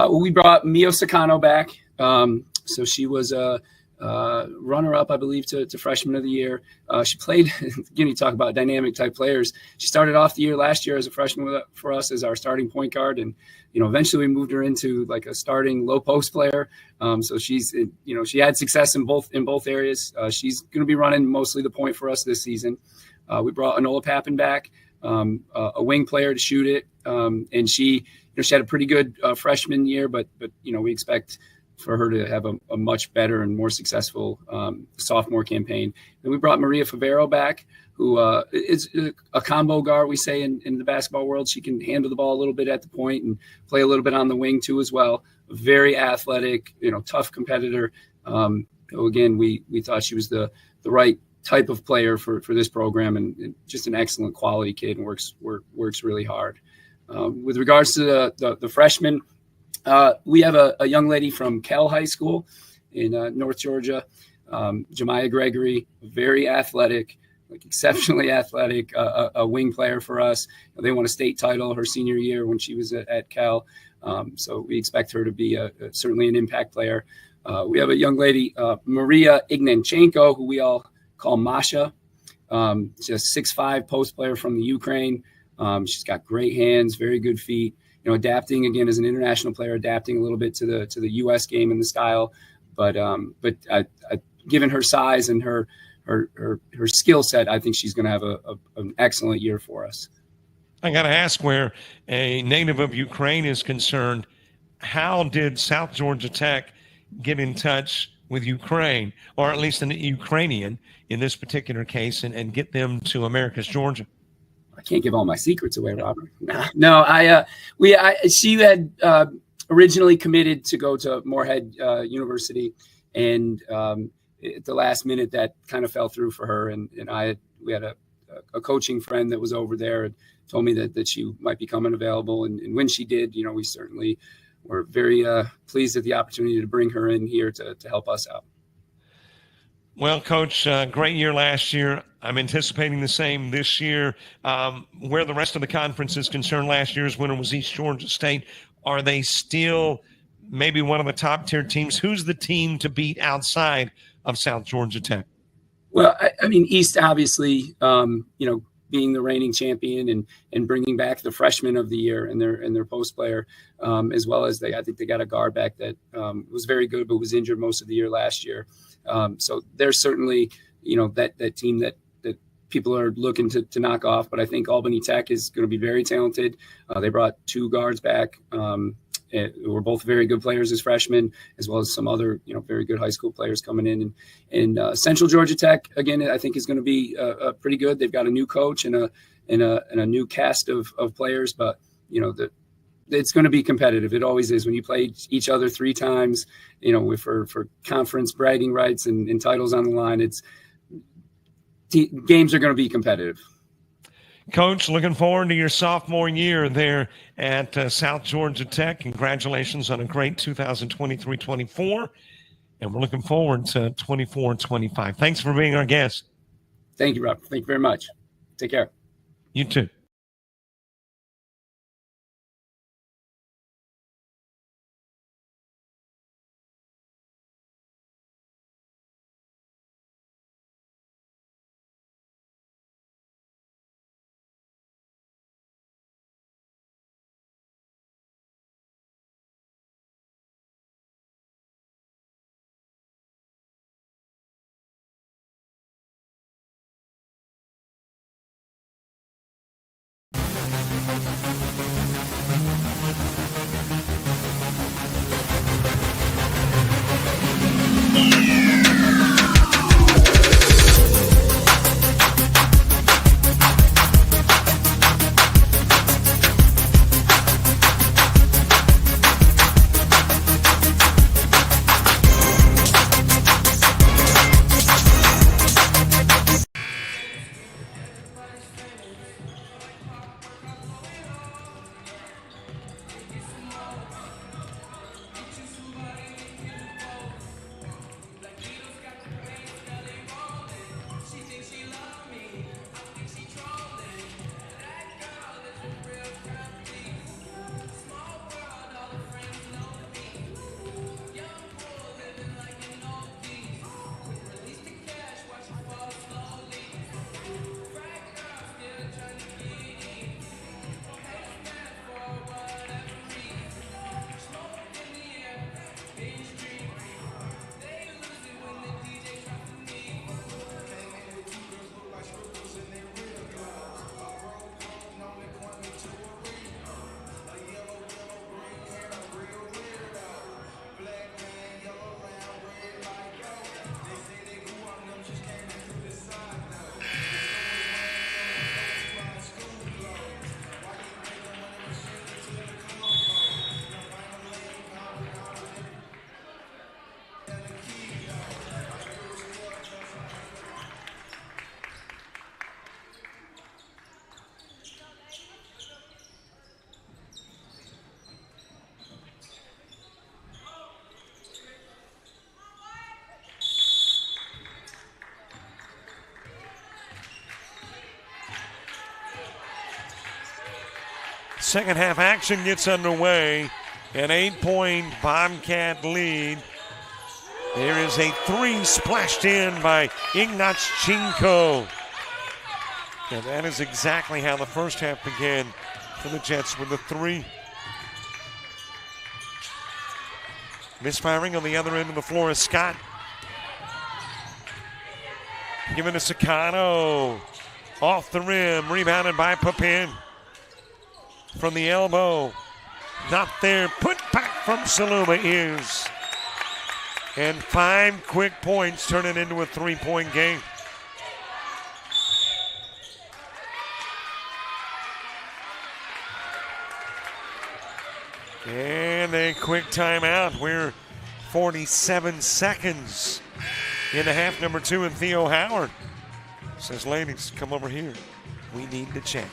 We brought Mio Sakano back. So she was a runner-up, I believe, to Freshman of the Year. She played, again, you talk about dynamic type players. She started off the year last year as a freshman for us as our starting point guard, and eventually we moved her into like a starting low post player. So she's, she had success in both areas. She's going to be running mostly the point for us this season. We brought Enola Pappen back. a wing player to shoot it. And she had a pretty good freshman year, but we expect for her to have a much better and more successful sophomore campaign. And we brought Maria Favero back, who is a combo guard, we say in the basketball world. She can handle the ball a little bit at the point and play a little bit on the wing too as well. Very athletic, tough competitor. Again, we thought she was the right type of player for this program, and just an excellent quality kid, and works really hard. With regards to the freshmen, we have a young lady from Kell High School in North Georgia, Jemiah Gregory, very athletic, exceptionally athletic, a wing player for us. They won a state title her senior year when she was at Cal. So we expect her to be certainly an impact player. We have a young lady, Maria Ignanchenko, who we all call Masha. She's a 6'5" post player from the Ukraine. She's got great hands, very good feet. Adapting again as an international player, adapting a little bit to the U.S. game and the style. But given her size and her skill set, I think she's going to have an excellent year for us. I got to ask, where a native of Ukraine is concerned, how did South Georgia Tech get in touch with Ukraine, or at least an Ukrainian in this particular case, and get them to Americus Georgia? I can't give all my secrets away, Robert. No, she had originally committed to go to Morehead University, and at the last minute that kind of fell through for her. And we had a coaching friend that was over there and told me that she might be coming available. And when she did, we certainly were very pleased at the opportunity to bring her in here to help us out. Well, Coach, great year last year. I'm anticipating the same this year. Where the rest of the conference is concerned, last year's winner was East Georgia State. Are they still maybe one of the top-tier teams? Who's the team to beat outside of South Georgia Tech? Well, East, obviously, being the reigning champion and bringing back the freshman of the year and their post player, as well as I think they got a guard back that was very good but was injured most of the year last year. So they're certainly, that team that people are looking to knock off. But I think Albany Tech is going to be very talented. They brought two guards back who were both very good players as freshmen, as well as some other, very good high school players coming in. And Central Georgia Tech, again, I think is going to be pretty good. They've got a new coach and a new cast of players, but it's going to be competitive. It always is when you play each other three times, for conference bragging rights and titles on the line. Games are going to be competitive. Coach, looking forward to your sophomore year there at South Georgia Tech. Congratulations on a great 2023-24, and we're looking forward to 24 and 25. Thanks for being our guest. Thank you, Rob. Thank you very much. Take care. You too. Second half action gets underway. An 8-point Bobcat lead. There is a 3 splashed in by Ignatchenko. And that is exactly how the first half began for the Jets with the 3. Misfiring on the other end of the floor is Scott. Giving to Sakano. Off the rim, rebounded by Papin. From the elbow. Not there. Put back from Saluma is. And 5 quick points turn it into a 3-point game. And a quick timeout. We're 47 seconds into half number 2, and Theo Howard says, ladies, come over here. We need to chat.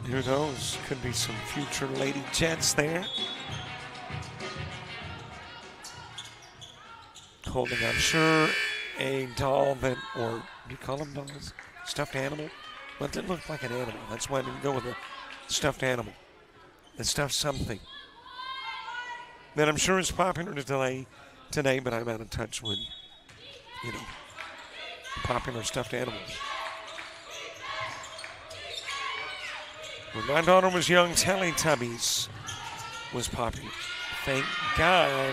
Who knows? Could be some future Lady Jets there. Holding, I'm sure, a doll that, or do you call them dolls? Stuffed animal? Well, it didn't look like an animal. That's why I didn't go with a stuffed animal. A stuffed something. That I'm sure is popular today, but I'm out of touch with, popular stuffed animals. When my daughter was young, Teletubbies was popular. Thank God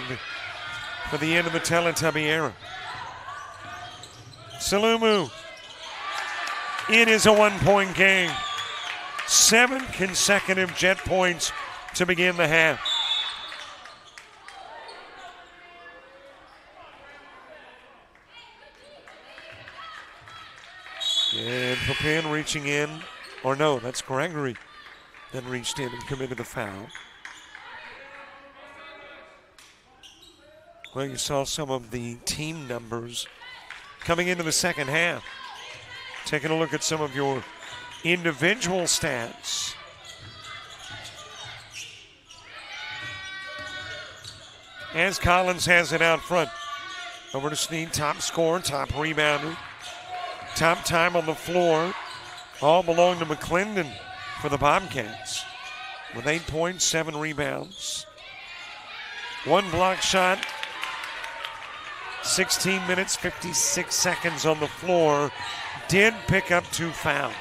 for the end of the Teletubby era. Salumu. It is a 1-point game. 7 consecutive Jet points to begin the half. And Papin reaching in. Or no, that's Gregory. Then reached in and committed the foul. Well, you saw some of the team numbers coming into the second half. Taking a look at some of your individual stats. As Collins has it out front. Over to Snead, top scorer, top rebounder. Top time on the floor. All belong to McClendon for the Bobcats. With 8 points, 7 rebounds. 1 block shot. 16 minutes, 56 seconds on the floor. Did pick up 2 fouls.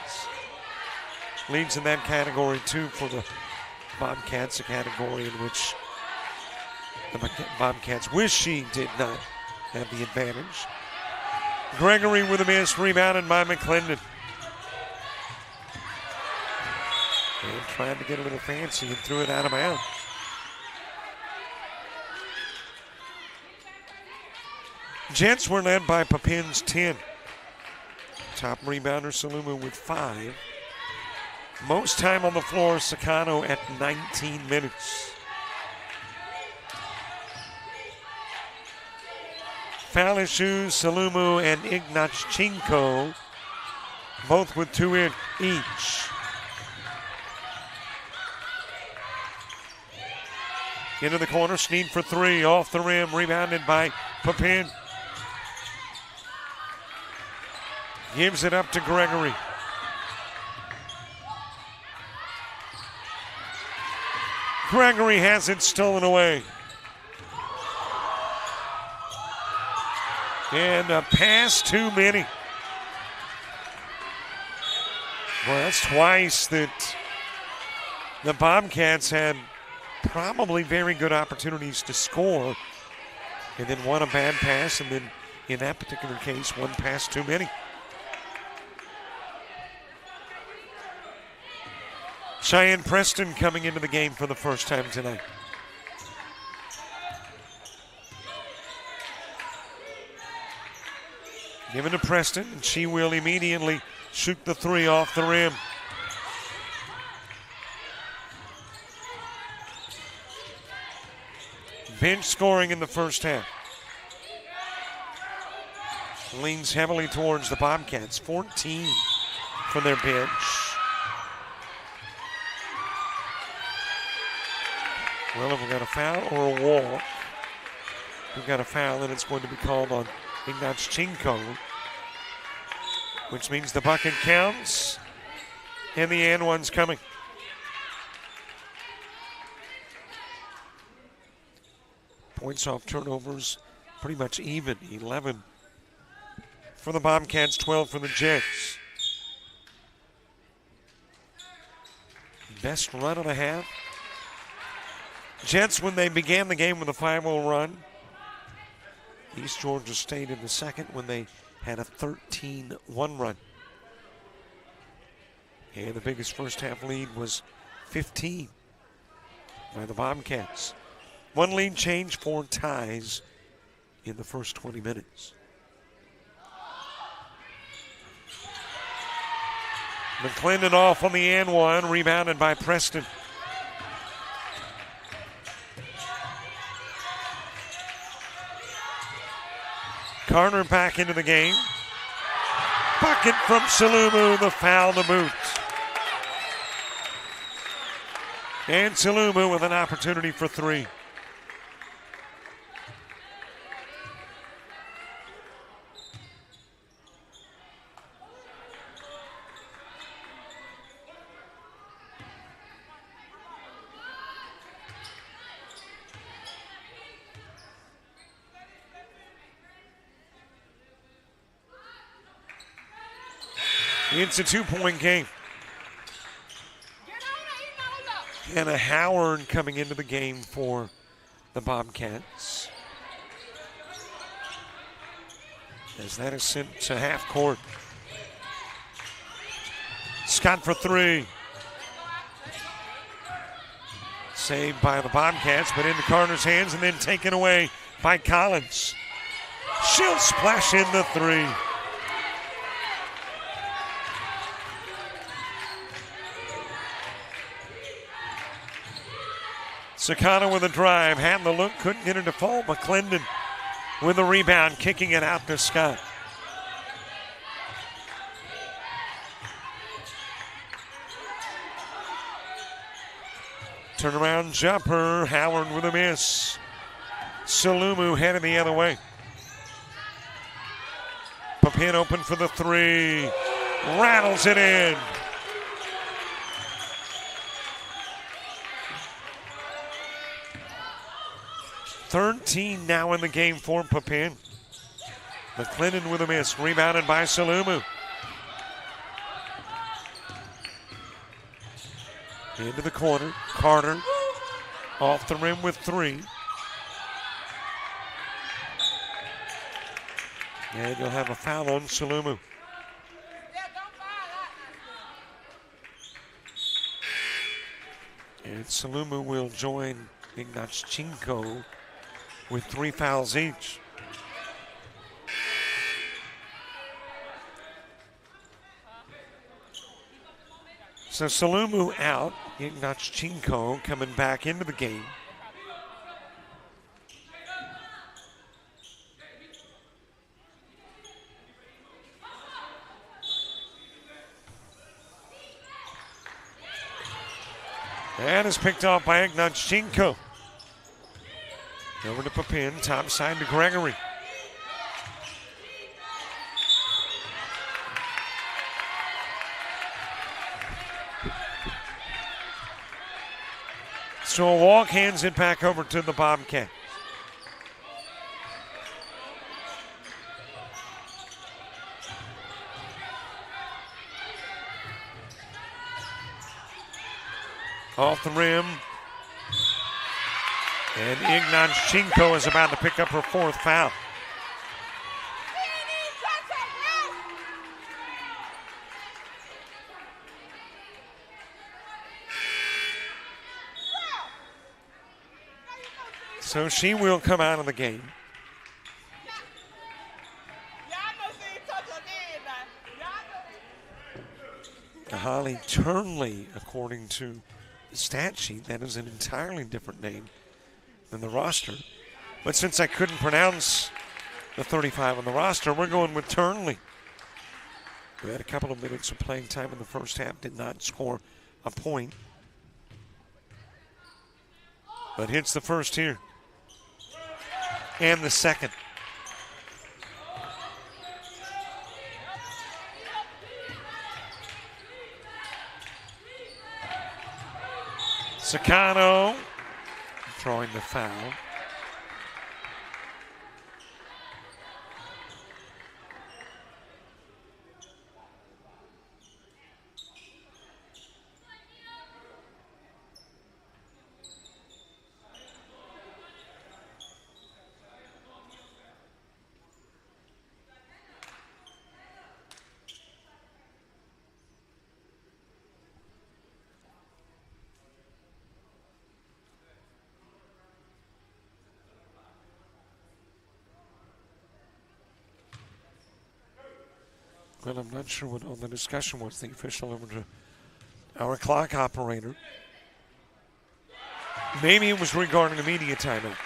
Leads in that category, too, for the Bobcats, a category in which the Bobcats wish she did not have the advantage. Gregory with a miss, rebounded by McClendon. And tried to get a little fancy and threw it out of bounds. Jets were led by Papin's 10. Top rebounder Salumu with 5. Most time on the floor, Sakano at 19 minutes. Foul issues, Salumu and Ignatchenko, both with 2 in each. Into the corner, Snead for 3, off the rim, rebounded by Papin. Gives it up to Gregory. Gregory has it stolen away. And a pass too many. Well, that's twice that the Bobcats had probably very good opportunities to score. And then one a bad pass, and then in that particular case, 1 pass too many. Cheyenne Preston coming into the game for the first time tonight. Given to Preston, and she will immediately shoot the three off the rim. Bench scoring in the first half. Leans heavily towards the Bobcats. 14 from their bench. Well, if we've got a foul or a walk, we've got a foul, and it's going to be called on Ignatchenko, which means the bucket counts, and the and one's coming. Points off turnovers pretty much even. 11 for the Bobcats, 12 for the Jets. Best run of the half. Jets, when they began the game with a 5-0 run. East Georgia State in the second when they had a 13-1 run. And the biggest first half lead was 15 by the Bobcats. One lead change, 4 ties in the first 20 minutes. McClendon off on the and one, rebounded by Preston. Carter back into the game. Bucket from Salumu, the foul to boot. And Salumu with an opportunity for three. It's a 2-point game. And a Howard coming into the game for the Bobcats. As that is sent to half court. Scott for three. Saved by the Bobcats, but into Carter's hands and then taken away by Collins. She'll splash in the three. Sakana with a drive, had the look, couldn't get it to fall. McClendon with a rebound, kicking it out to Scott. Turnaround jumper, Howard with a miss. Salumu headed the other way. Papin open for the three, rattles it in. $13 now in the game for Papin. McClendon with a miss, rebounded by Salumu. Into the corner, Carter off the rim with three. And you'll have a foul on Salumu. And Salumu will join Ignatchenko with 3 fouls each. So Salumu out, Ignatchenko coming back into the game. That is picked off by Ignatchenko. Over to Papin, top side to Gregory. So a walk hands it back over to the Bobcat. Off the rim. And Ignatchenko is about to pick up her 4th foul. So she will come out of the game. Holly Turnley, according to the stat sheet, that is an entirely different name than the roster. But since I couldn't pronounce the 35 on the roster, we're going with Turnley. We had a couple of minutes of playing time in the first half, did not score a point. But hits the first here. And the second. Sakano throwing the foul. Well, I'm not sure what all the discussion was. The official over to our clock operator. Maybe it was regarding a media timeout,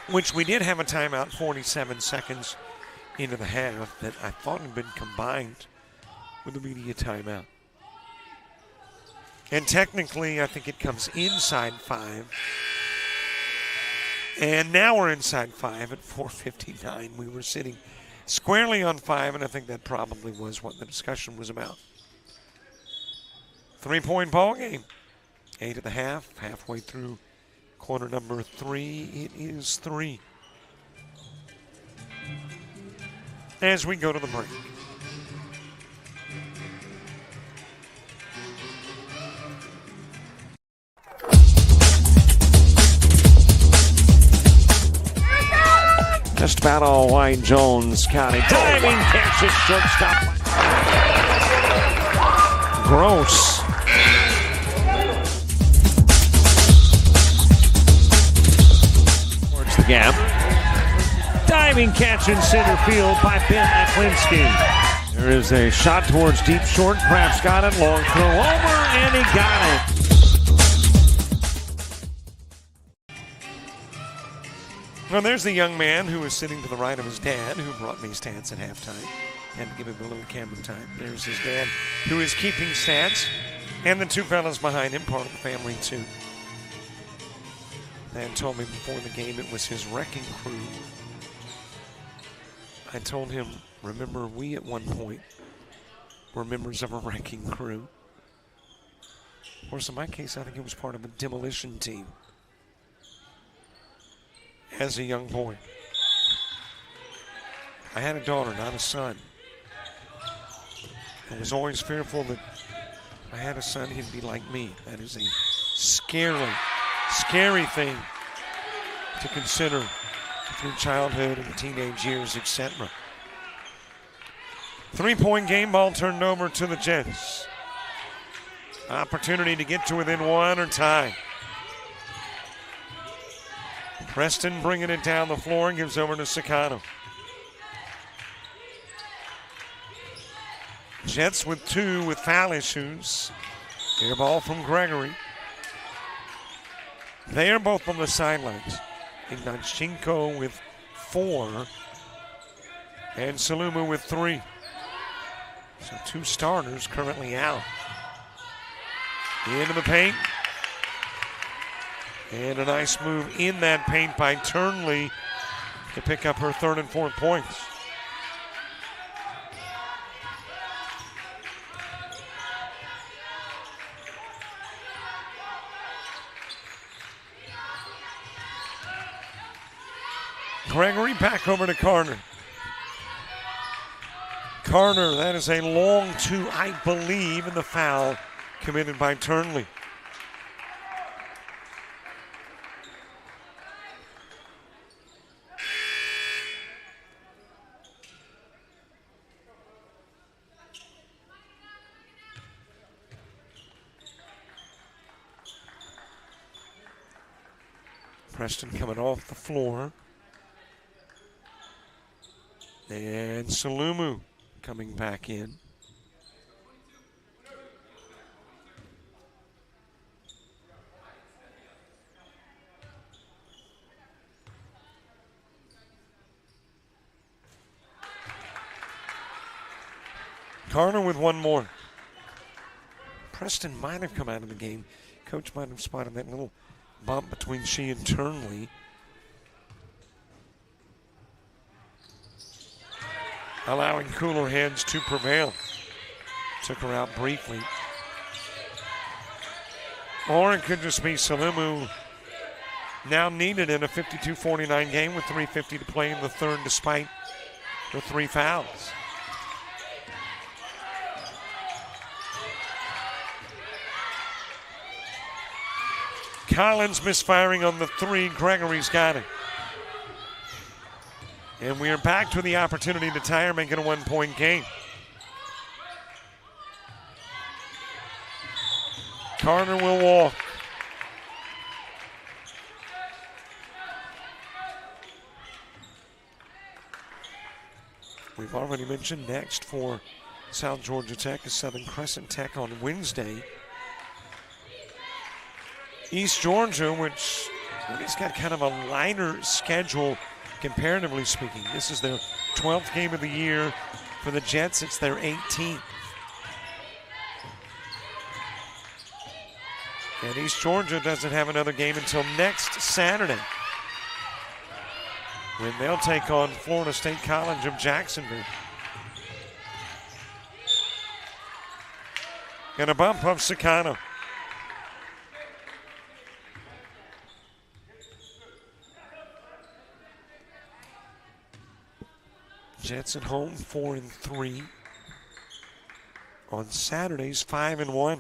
which we did have a timeout 47 seconds into the half that I thought had been combined with the media timeout. And technically, I think it comes inside 5. And now we're inside 5 at 4:59. We were sitting squarely on 5, and I think that probably was what the discussion was about. 3-point ball game. 8 at the half, halfway through quarter number 3. It is 3. As we go to the break. Just about all White Jones County. Diving catch at shortstop. Gross. Towards the gap. Diving catch in center field by Ben Aklinski. There is a shot towards deep short. Kraft's got it. Long throw over, and he got it. Well, there's the young man who is sitting to the right of his dad, who brought me stats at halftime. Had to give him a little camera time. There's his dad, who is keeping stats, and the two fellas behind him, part of the family too. Dad told me before the game it was his wrecking crew. I told him, remember, we at one point were members of a wrecking crew. Of course, in my case, I think it was part of a demolition team. As a young boy. I had a daughter, not a son. I was always fearful that if I had a son, he'd be like me. That is a scary thing to consider through childhood and teenage years, etc. 3-point game, ball turned over to the Jets. Opportunity to get to within 1 or tie. Preston bringing it down the floor and gives over to Sakano. Jets with 2 with foul issues. Air ball from Gregory. They are both on the sidelines. Ignacinko with 4 and Saluma with 3. So 2 starters currently out. Into the paint. And a nice move in that paint by Turnley to pick up her 3rd and 4th points. Gregory back over to Carter. Carter, that is a long 2, I believe, in the foul committed by Turnley. Preston coming off the floor. And Salumu coming back in. Carter with one more. Preston might have come out of the game. Coach might have spotted that little bump between she and Turnley. Allowing cooler heads to prevail. Took her out briefly. Or it could just be Salumu now needed in a 52-49 game with 3:50 to play in the third despite the 3 fouls. Collins misfiring on the 3. Gregory's got it. And we are back to the opportunity to tie or make it a 1-point game. Carter will walk. We've already mentioned next for South Georgia Tech is Southern Crescent Tech on Wednesday. East Georgia, which has got kind of a lighter schedule comparatively speaking. This is their 12th game of the year. For the Jets, it's their 18th. And East Georgia doesn't have another game until next Saturday, when they'll take on Florida State College of Jacksonville. And a bump of Sakano. Jets at home 4-3. On Saturdays 5-1.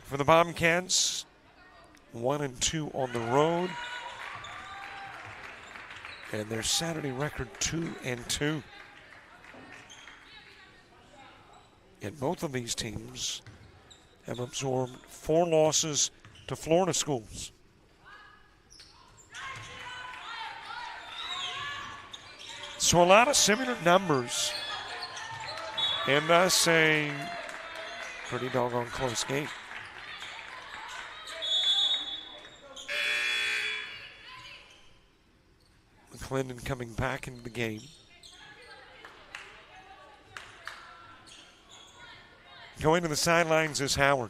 For the Bobcats, 1-2 on the road. And their Saturday record 2-2. And both of these teams have absorbed 4 losses to Florida schools. So a lot of similar numbers, and thus a pretty doggone close game. McClendon coming back into the game. Going to the sidelines is Howard.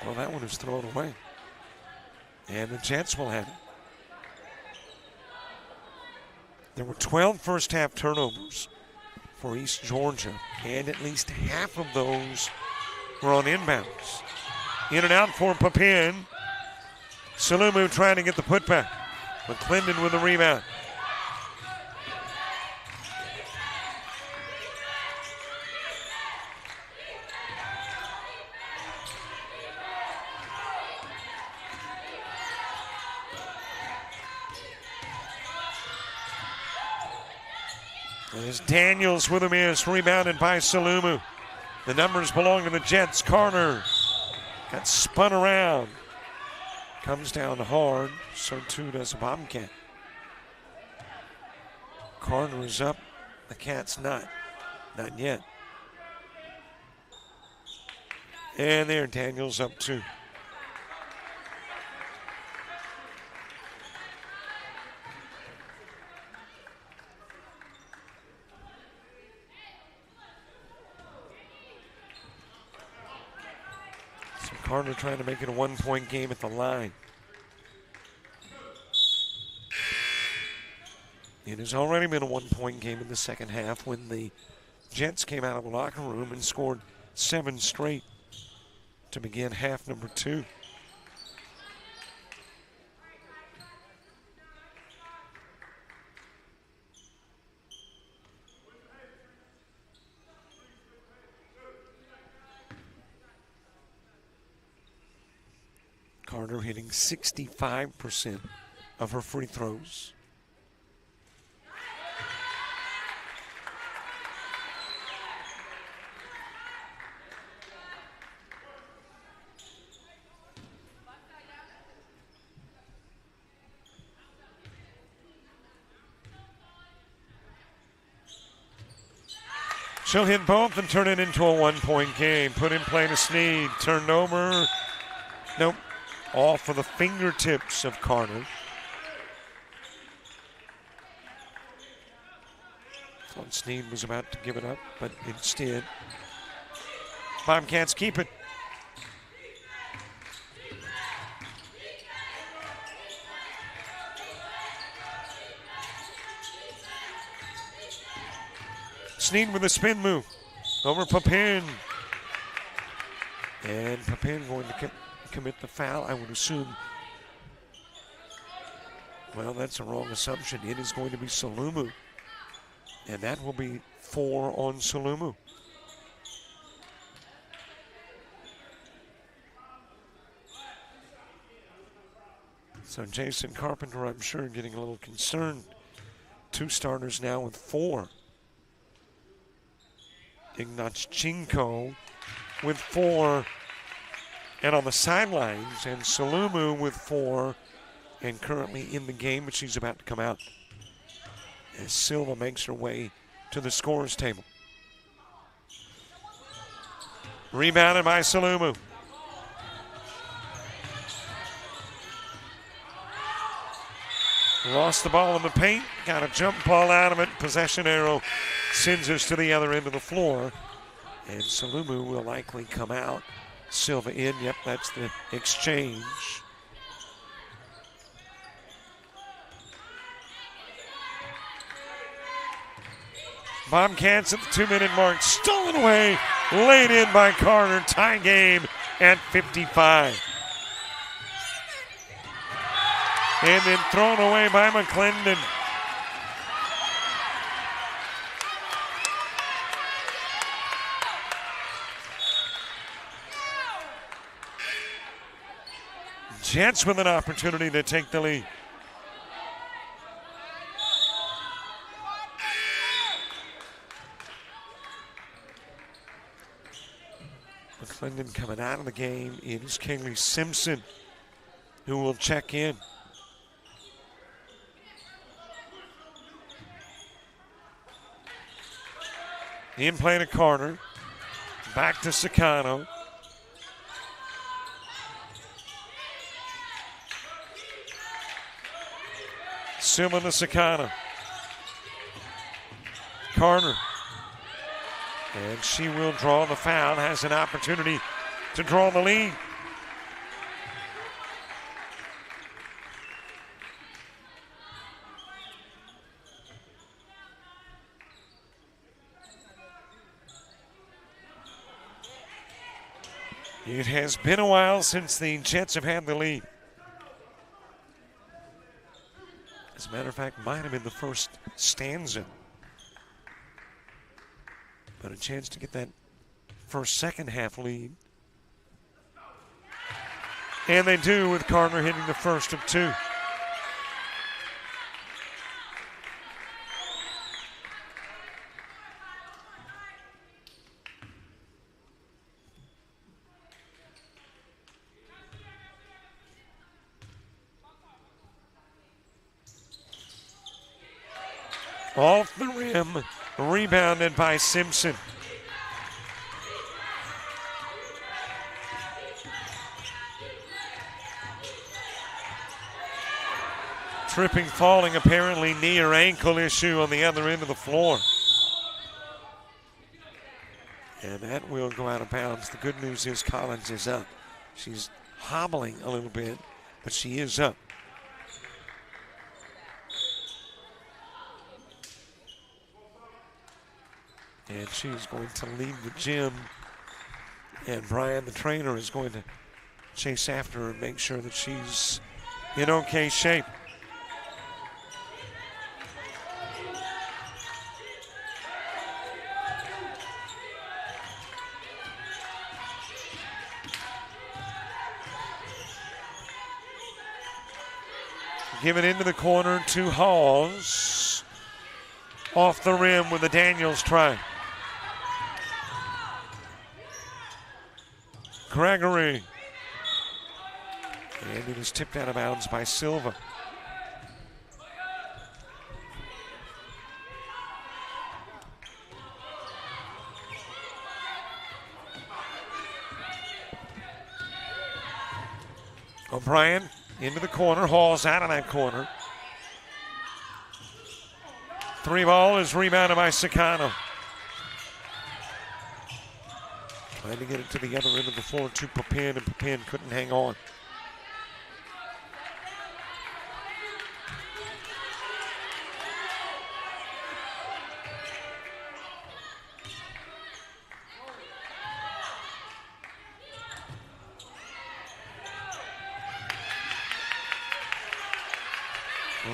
Well, that one is thrown away. And the Jets will have it. There were 12 first half turnovers for East Georgia, and at least half of those were on inbounds. In and out for Papin. Salumu trying to get the putback. McClendon with the rebound. There's Daniels with a miss, rebounded by Salumu. The numbers belong to the Jets. Carter got spun around. Comes down hard, so too does a Bobcat. Carter is up, the Cats not yet. And there, Daniels up 2. Carter trying to make it a 1-point game at the line. It has already been a 1-point game in the second half when the Jets came out of the locker room and scored 7 straight to begin half number 2. Carter hitting 65% of her free throws. She'll hit both and turn it into a one-point game. Put in play to Sneed. Turned over. Nope. All for the fingertips of Carter. Thought Sneed was about to give it up, but instead, Bobcats keep it. Sneed with a spin move over Papin. And Papin going to commit the foul, I would assume. Well, that's a wrong assumption. It is going to be Salumu. And that will be 4 on Salumu. So Jason Carpenter, I'm sure, getting a little concerned. 2 starters now with 4. Ignatchenko with 4 and on the sidelines, and Salumu with 4 and currently in the game, but she's about to come out as Silva makes her way to the scorer's table. Rebounded by Salumu. Lost the ball in the paint, got a jump ball out of it. Possession arrow sends us to the other end of the floor. And Salumu will likely come out. Silva in, yep, that's the exchange. Bobcats at the 2-minute mark, stolen away, laid in by Carter. Tie game at 55. And then thrown away by McClendon. Jets with an opportunity to take the lead. McClendon coming out of the game. It is Kaylee Simpson who will check in. In play to Carter. Back to Sicano. Silva to Sicano. Carter. And she will draw the foul. Has an opportunity to draw the lead. It has been a while since the Jets have had the lead. As a matter of fact, might have been the first stanza. But a chance to get that first second half lead. And they do, with Carter hitting the first of 2. Off the rim, rebounded by Simpson. Tripping, falling, apparently knee or ankle issue on the other end of the floor. And that will go out of bounds. The good news is Collins is up. She's hobbling a little bit, but she is up. And she's going to leave the gym. And Brian, the trainer, is going to chase after her and make sure that she's in okay shape. Give it into the corner to Halls. Off the rim with the Daniels try. Gregory. And it is tipped out of bounds by Silva. O'Brien into the corner. Hall's out of that corner. 3 ball is rebounded by Sicano. Trying to get it to the other end of the floor to Papin, and Papin couldn't hang on.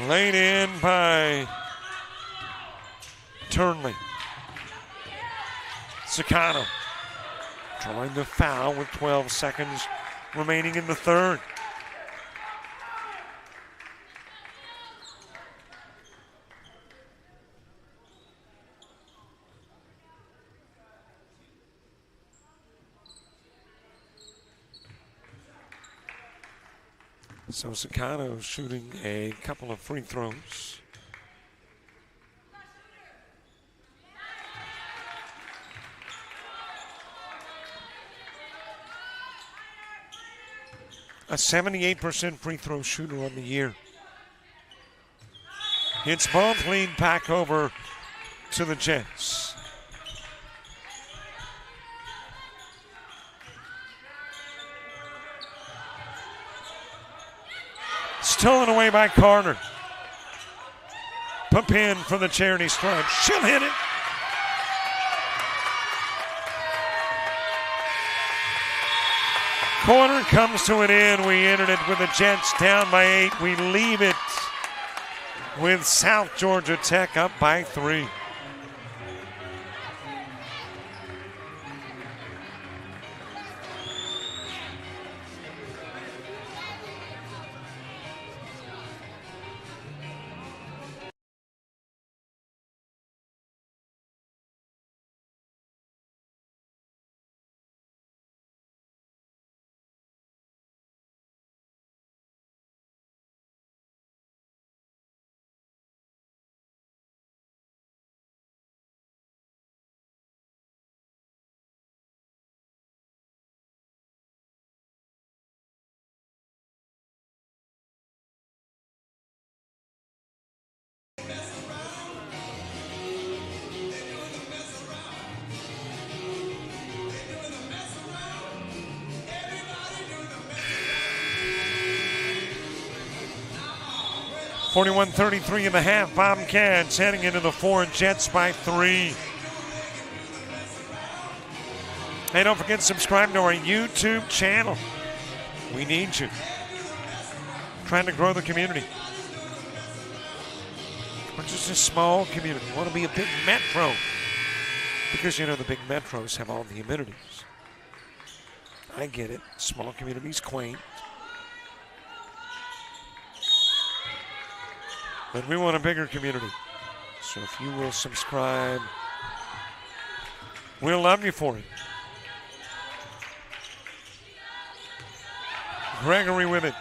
Laid in by Turnley. Sicano drawing the foul with 12 seconds remaining in the third. So Sicano shooting a couple of free throws. A 78% free throw shooter on the year. Hits both, lead back over to the Jets. Stolen away by Carter. Papin for the charity stripe. She'll hit it. Corner comes to an end. We entered it with the Jets down by 8. We leave it with South Georgia Tech up by 3. .41-33 in the half. Bobcats heading into the 4. Jets by 3. Hey, don't forget to subscribe to our YouTube channel. We need you. Trying to grow the community. We're just a small community. We want to be a big metro. Because, you know, the big metros have all the amenities. I get it. Small communities, quaint. But we want a bigger community. So if you will subscribe, we'll love you for it. Gregory with it.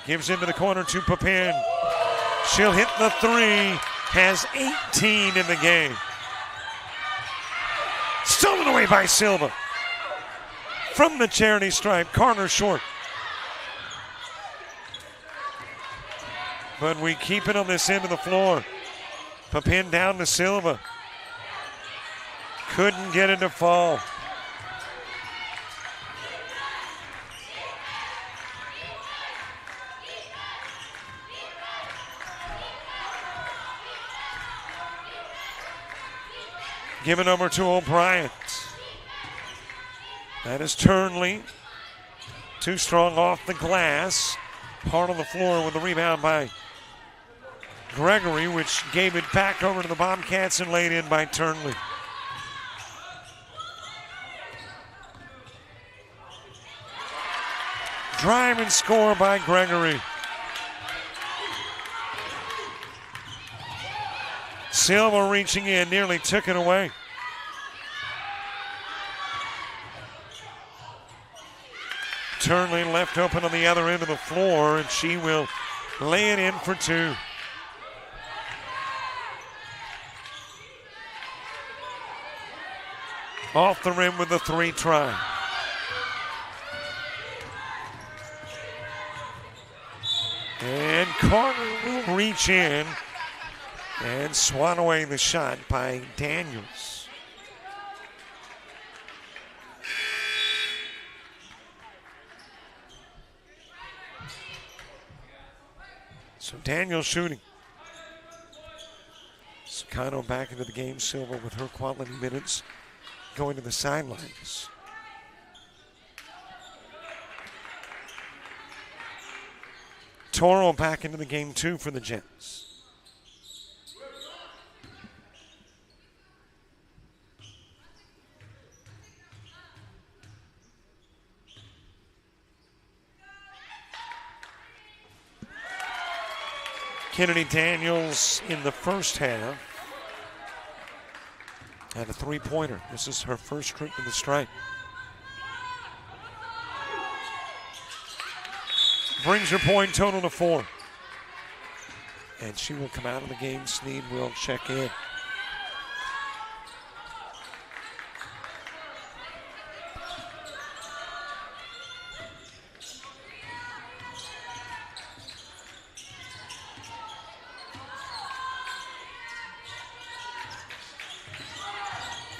Gives into the corner to Papin. She'll hit the 3. Has 18 in the game. Stolen away by Silva. From the charity stripe, Carter short. But we keep it on this end of the floor. Papin down to Silva. Couldn't get it to fall. Give it over to O'Brien. That is Turnley. Too strong off the glass. Part of the floor with the rebound by Gregory, which gave it back over to the Bobcats and laid in by Turnley. Drive and score by Gregory. Silva reaching in, nearly took it away. Turnley left open on the other end of the floor, and she will lay it in for two. Off the rim with the three try. And Carter will reach in and swat away the shot by Daniels. So Daniels shooting. Sakano back into the game. Silva with her quality minutes going to the sidelines. Toro back into the game too for the Jets. Kennedy Daniels in the first half had a three-pointer. This is her first trip to the stripe. Brings her point total to 4. And she will come out of the game. Sneed will check in.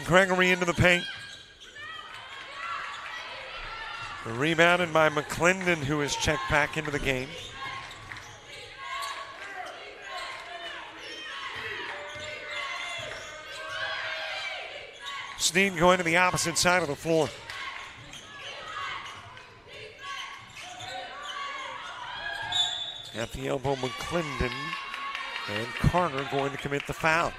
Gregory into the paint. Rebounded by McClendon, who is checked back into the game. Sneed going to the opposite side of the floor. At the elbow, McClendon, and Carter going to commit the foul.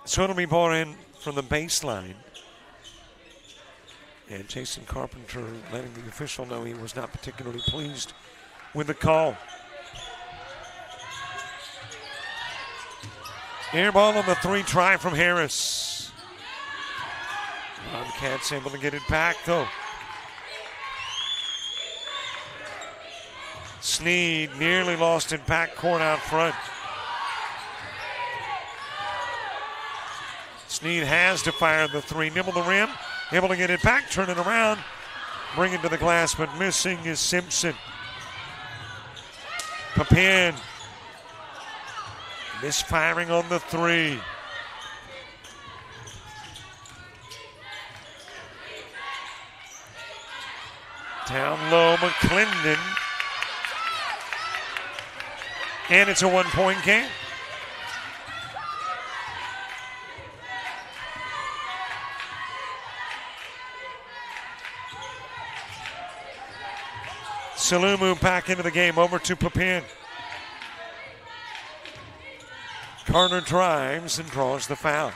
So it'll be ball in from the baseline. And Jason Carpenter letting the official know he was not particularly pleased with the call. Air ball on the three try from Harris. Bobcats able to get it back though. Sneed nearly lost in backcourt out front. Sneed has to fire the three, nibble the rim, able to get it back, turn it around, bring it to the glass, but missing is Simpson. Papin misfiring on the three. Down low, McClendon. And it's a one-point game. Salumu back into the game, over to Papin. Carter drives and draws the foul.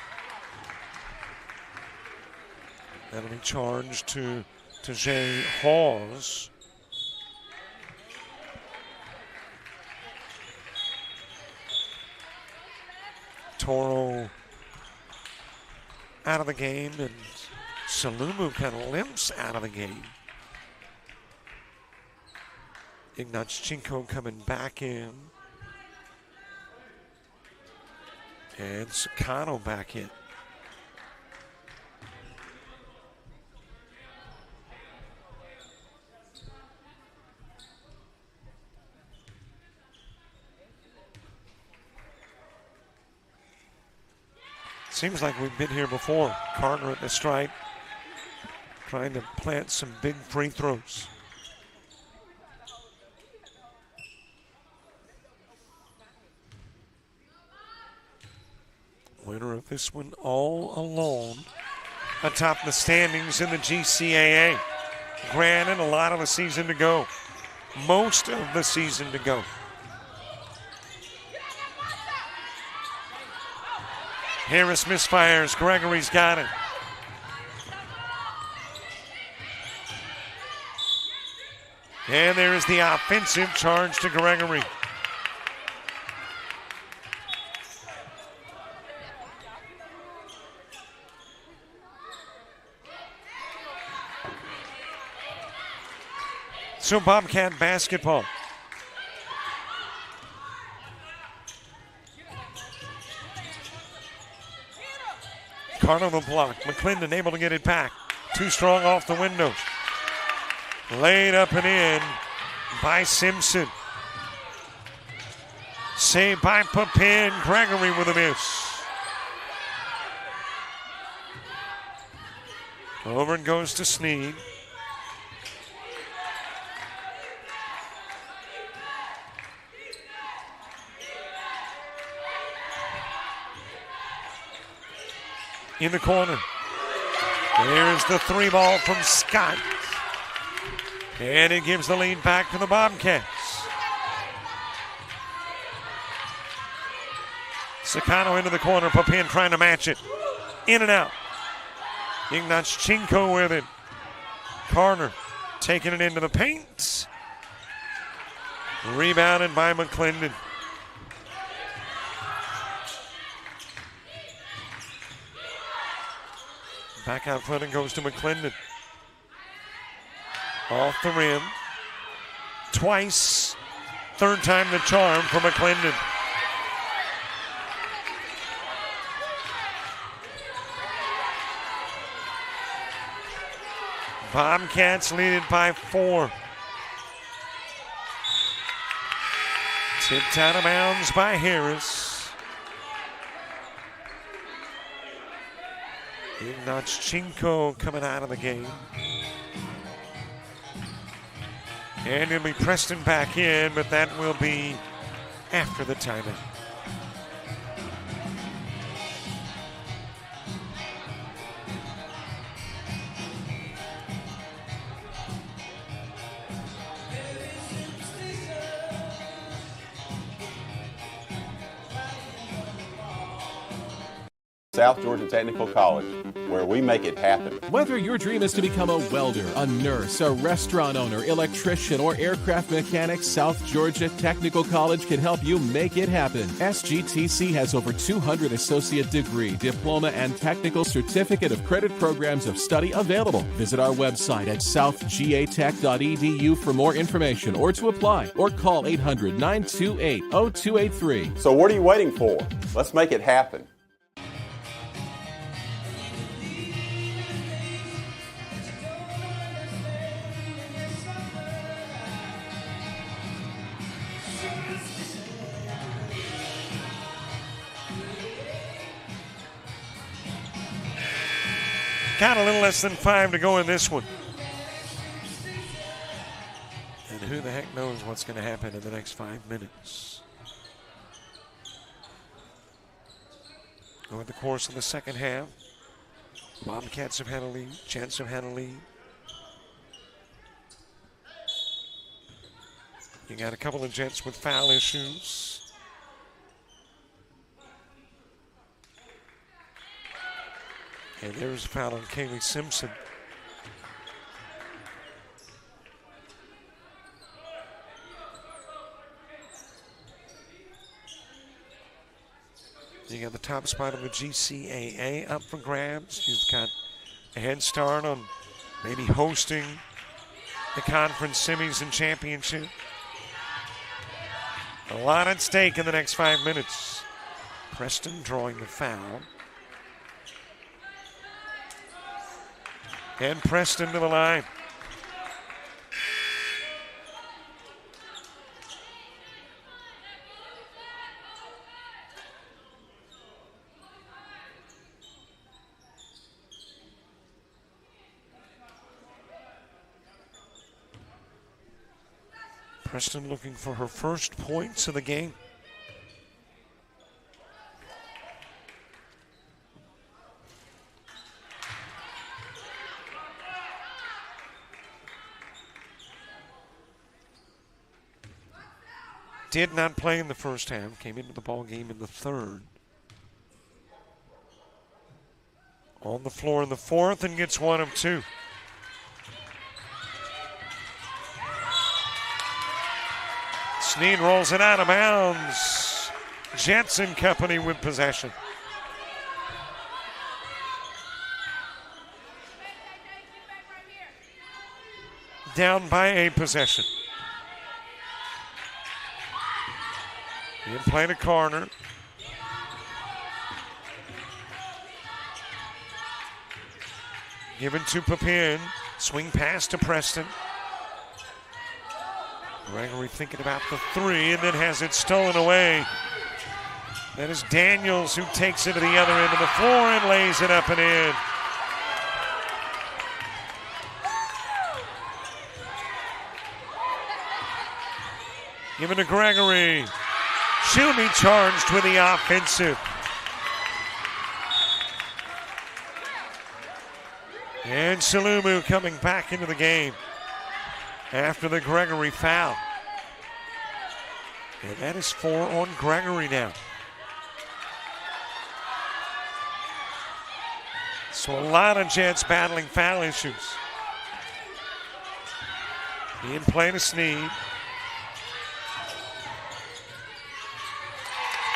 That'll be charged to Jay Hawes. Toro out of the game, and Salumu kind of limps out of the game. Ignachenko coming back in. And Sakano back in. Seems like we've been here before. Carter at the stripe, trying to plant some big free throws. Winner of this one all alone atop the standings in the GCAA. Granted, a lot of the season to go. Most of the season to go. Harris misfires. Gregory's got it. And there is the offensive charge to Gregory. So Bobcat basketball. Carter the block. McClendon able to get it back. Too strong off the window. Laid up and in by Simpson. Saved by Papin. Gregory with a miss. Over and goes to Sneed. In the corner. There's the three ball from Scott. And it gives the lead back to the Bobcats. Sakano into the corner. Papin trying to match it. In and out. Ignatchenko with it. Carter taking it into the paint. Rebounded by McClendon. Back out front and goes to McClendon. Off the rim. Twice. Third time the charm for McClendon. Bobcats lead it by 4. Tipped out of bounds by Harris. Ignatchenko coming out of the game. And it'll be Preston back in, but that will be after the timeout. South Georgia Technical College, where we make it happen. Whether your dream is to become a welder, a nurse, a restaurant owner, electrician, or aircraft mechanic, South Georgia Technical College can help you make it happen. SGTC has over 200 associate degree, diploma, and technical certificate of credit programs of study available. Visit our website at southgatech.edu for more information or to apply, or call 800-928-0283. So what are you waiting for? Let's make it happen. Got a little less than 5 to go in this one. And who the heck knows what's going to happen in the next 5 minutes. Over the course of the second half, Bobcats have had a lead, Jets have had a lead. You got a couple of Jets with foul issues. And there's a foul on Kaylee Simpson. You got the top spot of the GCAA up for grabs. You've got a head start on maybe hosting the conference semis and championship. A lot at stake in the next 5 minutes. Preston drawing the foul. And Preston to the line. Preston looking for her first points of the game. Did not play in the first half, came into the ball game in the third. on the floor in the fourth and gets one of two. Snead rolls it out of bounds. Jets and company with possession. Down by a possession. In play to Carter. Given to Papin. Swing pass to Preston. Gregory thinking about the three and then has it stolen away. That is Daniels who takes it to the other end of the floor and lays it up and in. Given to Gregory. She'll be charged with the offensive. And Salumu coming back into the game after the Gregory foul. And that is 4 on Gregory now. So a lot of Jets battling foul issues. In play to Snead.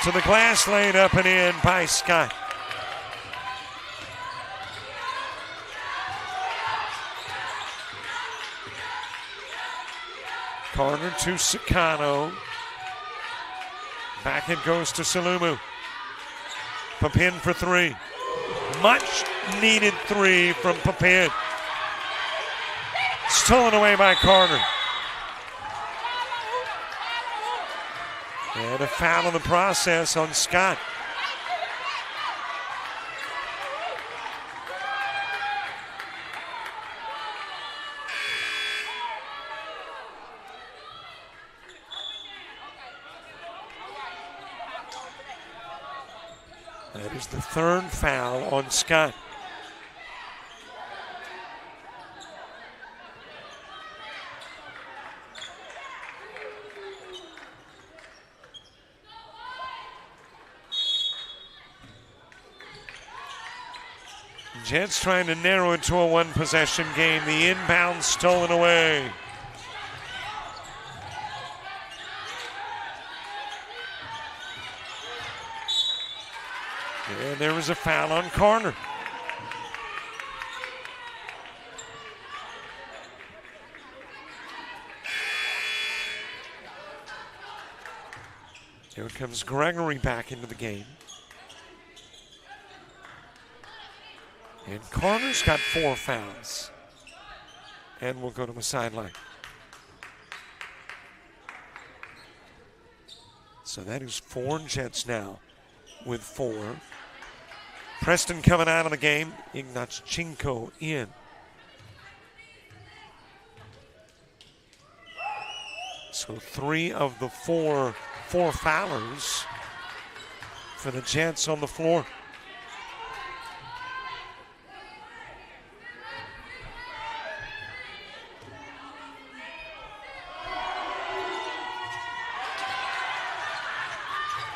To the glass, laid up and in by Scott. Carter to Sicano. Back it goes to Salumu. Papin for three. Much needed three from Papin. Stolen away by Carter. And a foul in the process on Scott. That is the third foul on Scott. Jets trying to narrow it to a one-possession game. The inbound stolen away. And there was a foul on Carter. Here comes Gregory back into the game. And Carter's got 4 fouls. And we'll go to the sideline. So that is 4 Jets now with 4. Preston coming out of the game. Ignachenko in. So 3 of the 4 foulers for the Jets on the floor.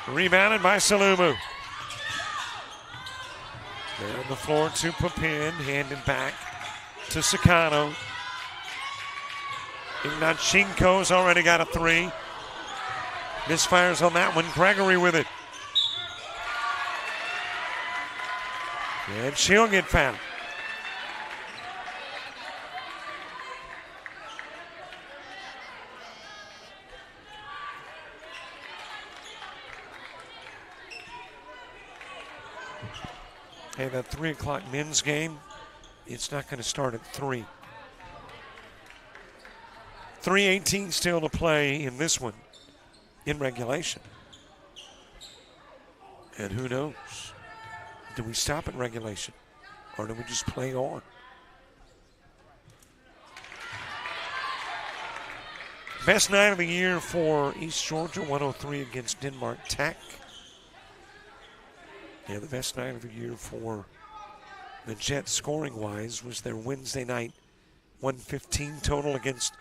Rebounded by Salumu. There on the floor to Papin, handed back to Sicano. Ignachenko's already got a 3. Misfires on that one. Gregory with it. And she'll get fouled. Hey, that 3 o'clock men's game, it's not going to start at 3. 3:18 still to play in this one, in regulation. And who knows? Do we stop at regulation? Or do we just play on? Best night of the year for East Georgia, 103 against Denmark Tech. Yeah, the best night of the year for the Jets scoring-wise was their Wednesday night 115 total against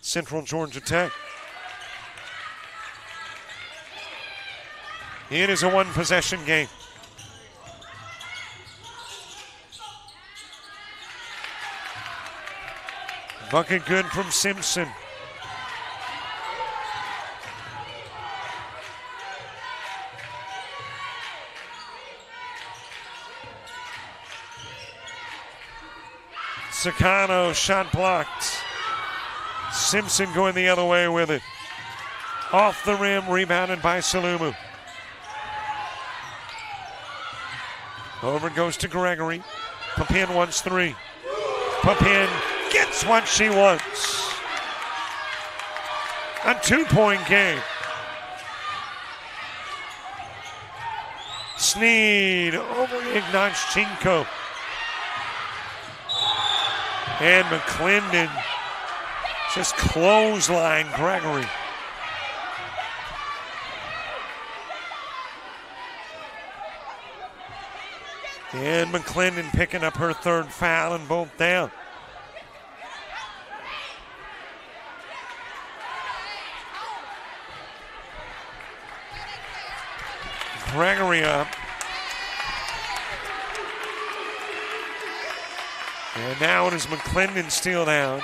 Central Georgia Tech. It is a one-possession game. Bucket good from Simpson. Sakano, shot blocked. Simpson going the other way with it. Off the rim, rebounded by Salumu. Over it goes to Gregory. Papin wants three. Papin gets what she wants. A 2-point game. Sneed over Ignatchenko. And McClendon just clothesline Gregory. And McClendon picking up her third foul and both down. Gregory up. And now it is McClendon still down.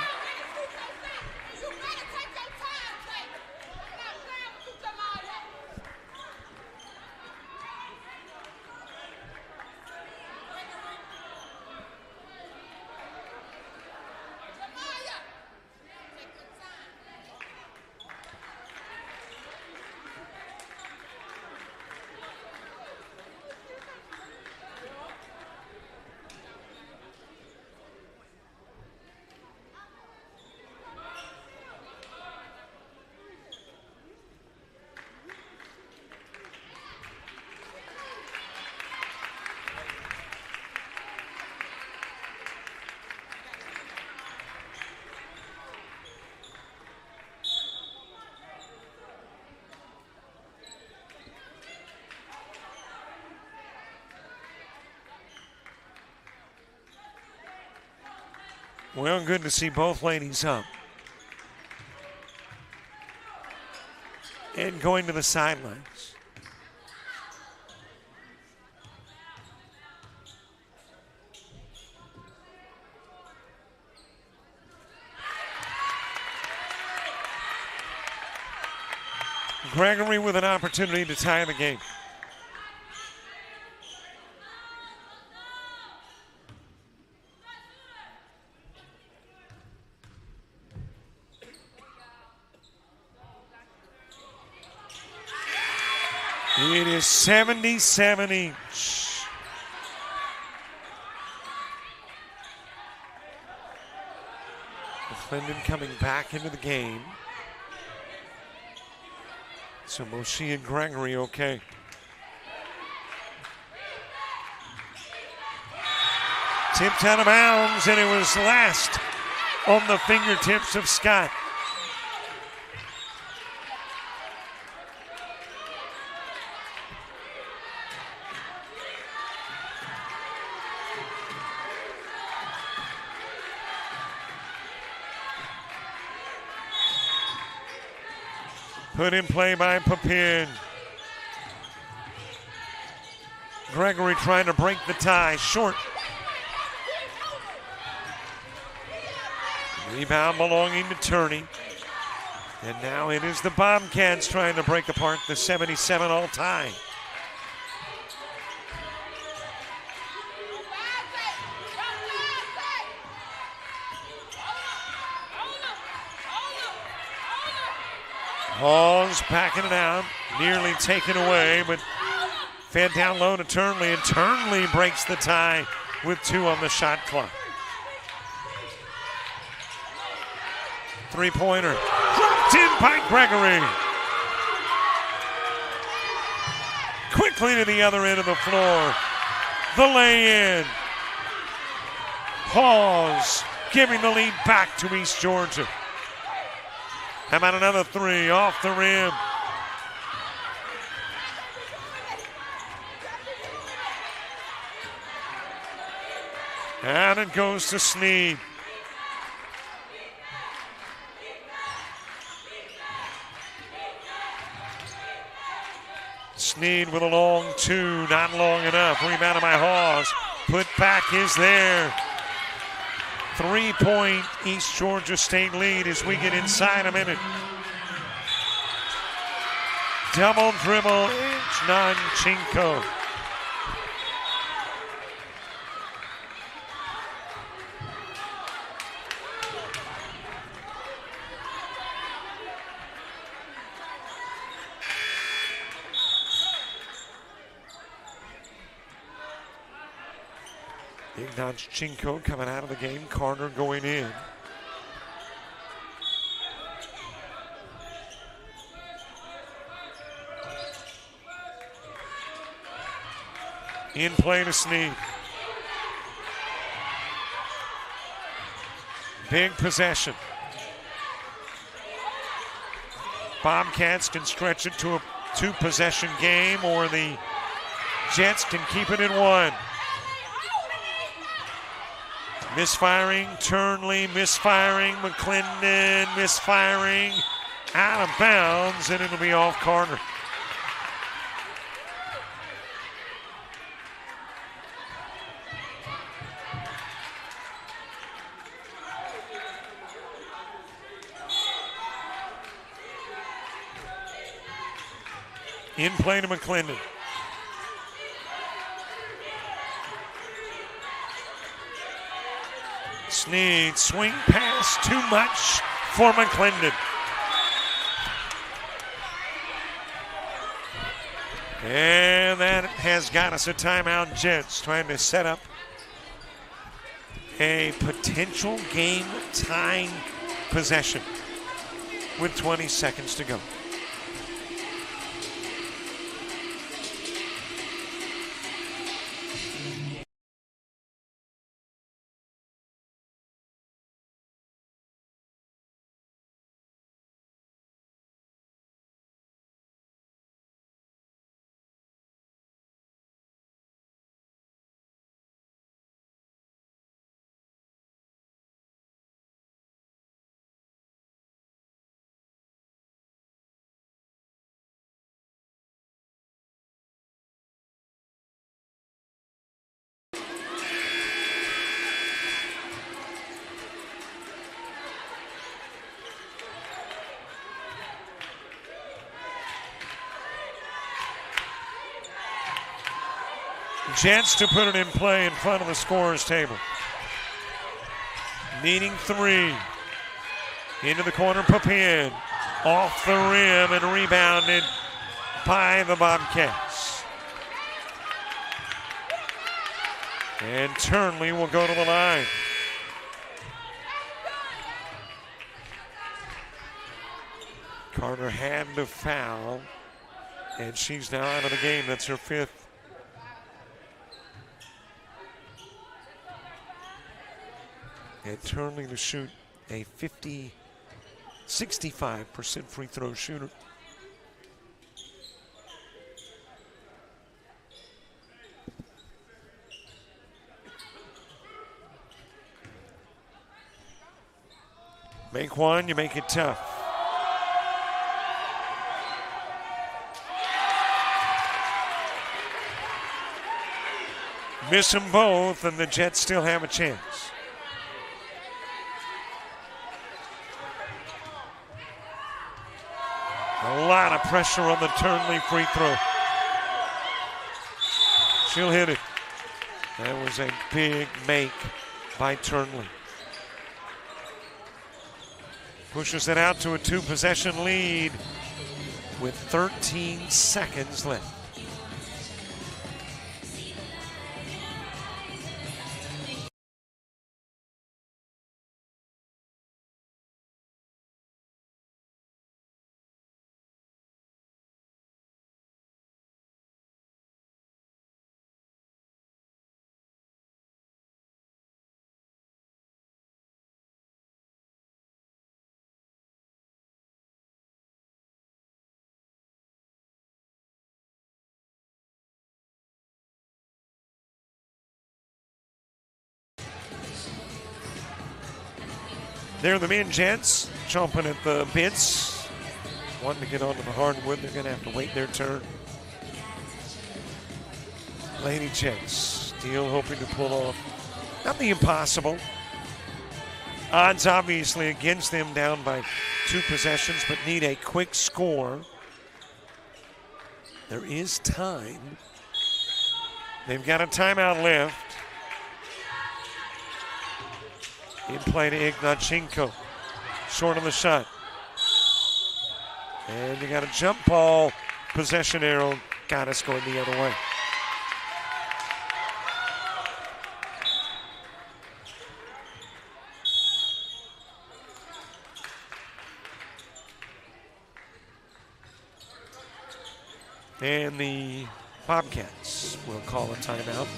Well, good to see both ladies up. And going to the sidelines. Gregory with an opportunity to tie the game. It is 77 each. McClendon coming back into the game. So Moshe and Gregory okay. Tipped out of bounds, and it was last on the fingertips of Scott. Put in play by Papin. Gregory trying to break the tie. Short. Rebound belonging to Turney. And now it is the Bobcats trying to break apart the 77 all tie. Hall's backing it out, nearly taken away, but fed down low to Turnley, and Turnley breaks the tie with 2 on the shot clock. Three-pointer, dropped in by Gregory. Quickly to the other end of the floor, the lay-in. Hall's giving the lead back to East Georgia. How about another 3 off the rim? And it goes to Sneed. Sneed with a long 2, not long enough. Rebounded by Hawes. Put back is there. 3-point East Georgia State lead as we get inside a minute. Double dribble, Ignanchenko. Ignanchenko coming out of the game, Carter going in. In play to Snead. Big possession. Bobcats can stretch it to a 2-possession game, or the Jets can keep it at 1. Misfiring, Turnley, misfiring, McClendon, misfiring, out of bounds, and it'll be off Carter. In play to McClendon. Snead, swing pass, too much for McClendon. And that has got us a timeout. Jets trying to set up a potential game-tying possession with 20 seconds to go. Jets to put it in play in front of the scorer's table. Needing 3. Into the corner, Papin. Off the rim and rebounded by the Bobcats. And Turnley will go to the line. Carter had to foul, and she's now out of the game. That's her 5th. And Turnley to shoot a 65% free throw shooter. Make one, you make it tough. Miss them both, and the Jets still have a chance. A lot of pressure on the Turnley free throw. She'll hit it. That was a big make by Turnley. Pushes it out to a 2-possession lead with 13 seconds left. There are the men Jets chomping at the bits, wanting to get onto the hardwood. They're going to have to wait their turn. Lady Jets still hoping to pull off not the impossible, Odds obviously against them, down by 2 possessions, but need a quick score. There is time. They've got a timeout left. In play to Ignachenko. Short of the shot. And you got a jump ball. Possession arrow got us going the other way. And the Bobcats will call a timeout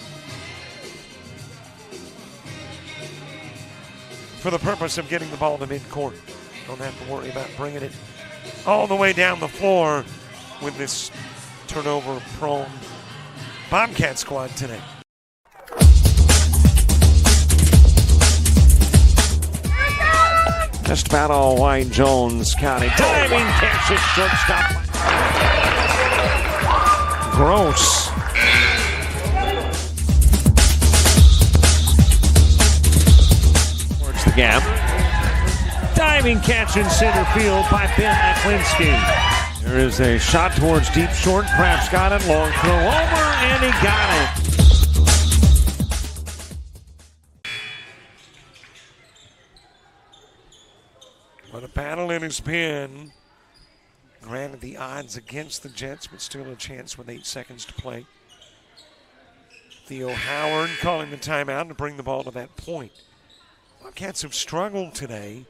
for the purpose of getting the ball to midcourt. Don't have to worry about bringing it all the way down the floor with this turnover-prone Bobcat squad today. Just about all White Jones County. Diving catch it, shortstop. Gross. Towards the gap. Diving catch in center field by Ben Aklinski. There is a shot towards deep short. Kraft's got it. Long throw over, and he got it. But a battle in his pen. Granted, the odds against the Jets, but still a chance with 8 seconds to play. Theo Howard calling the timeout to bring the ball to that point. Bobcats have struggled today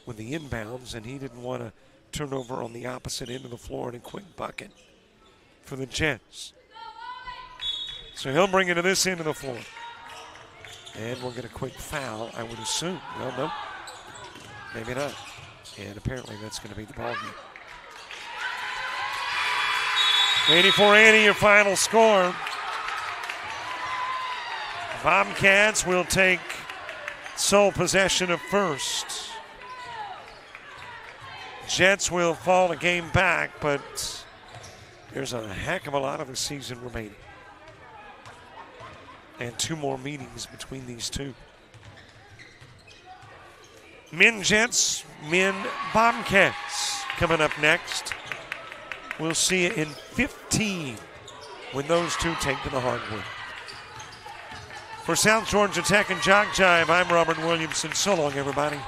with the inbounds, and he didn't want to turn over on the opposite end of the floor in a quick bucket for the Jets. So he'll bring it to this end of the floor. And we'll get a quick foul, I would assume. Well, no, maybe not. And apparently that's going to be the ball game. 84-80, your final score. Bobcats will take sole possession of first. Jets will fall a game back, but there's a heck of a lot of the season remaining. And 2 more meetings between these two. Men Jets, men Bobcats coming up next. We'll see you in 15 when those two take to the hardwood. For South Georgia Tech and JockJive, I'm Robert Williamson. So long, everybody.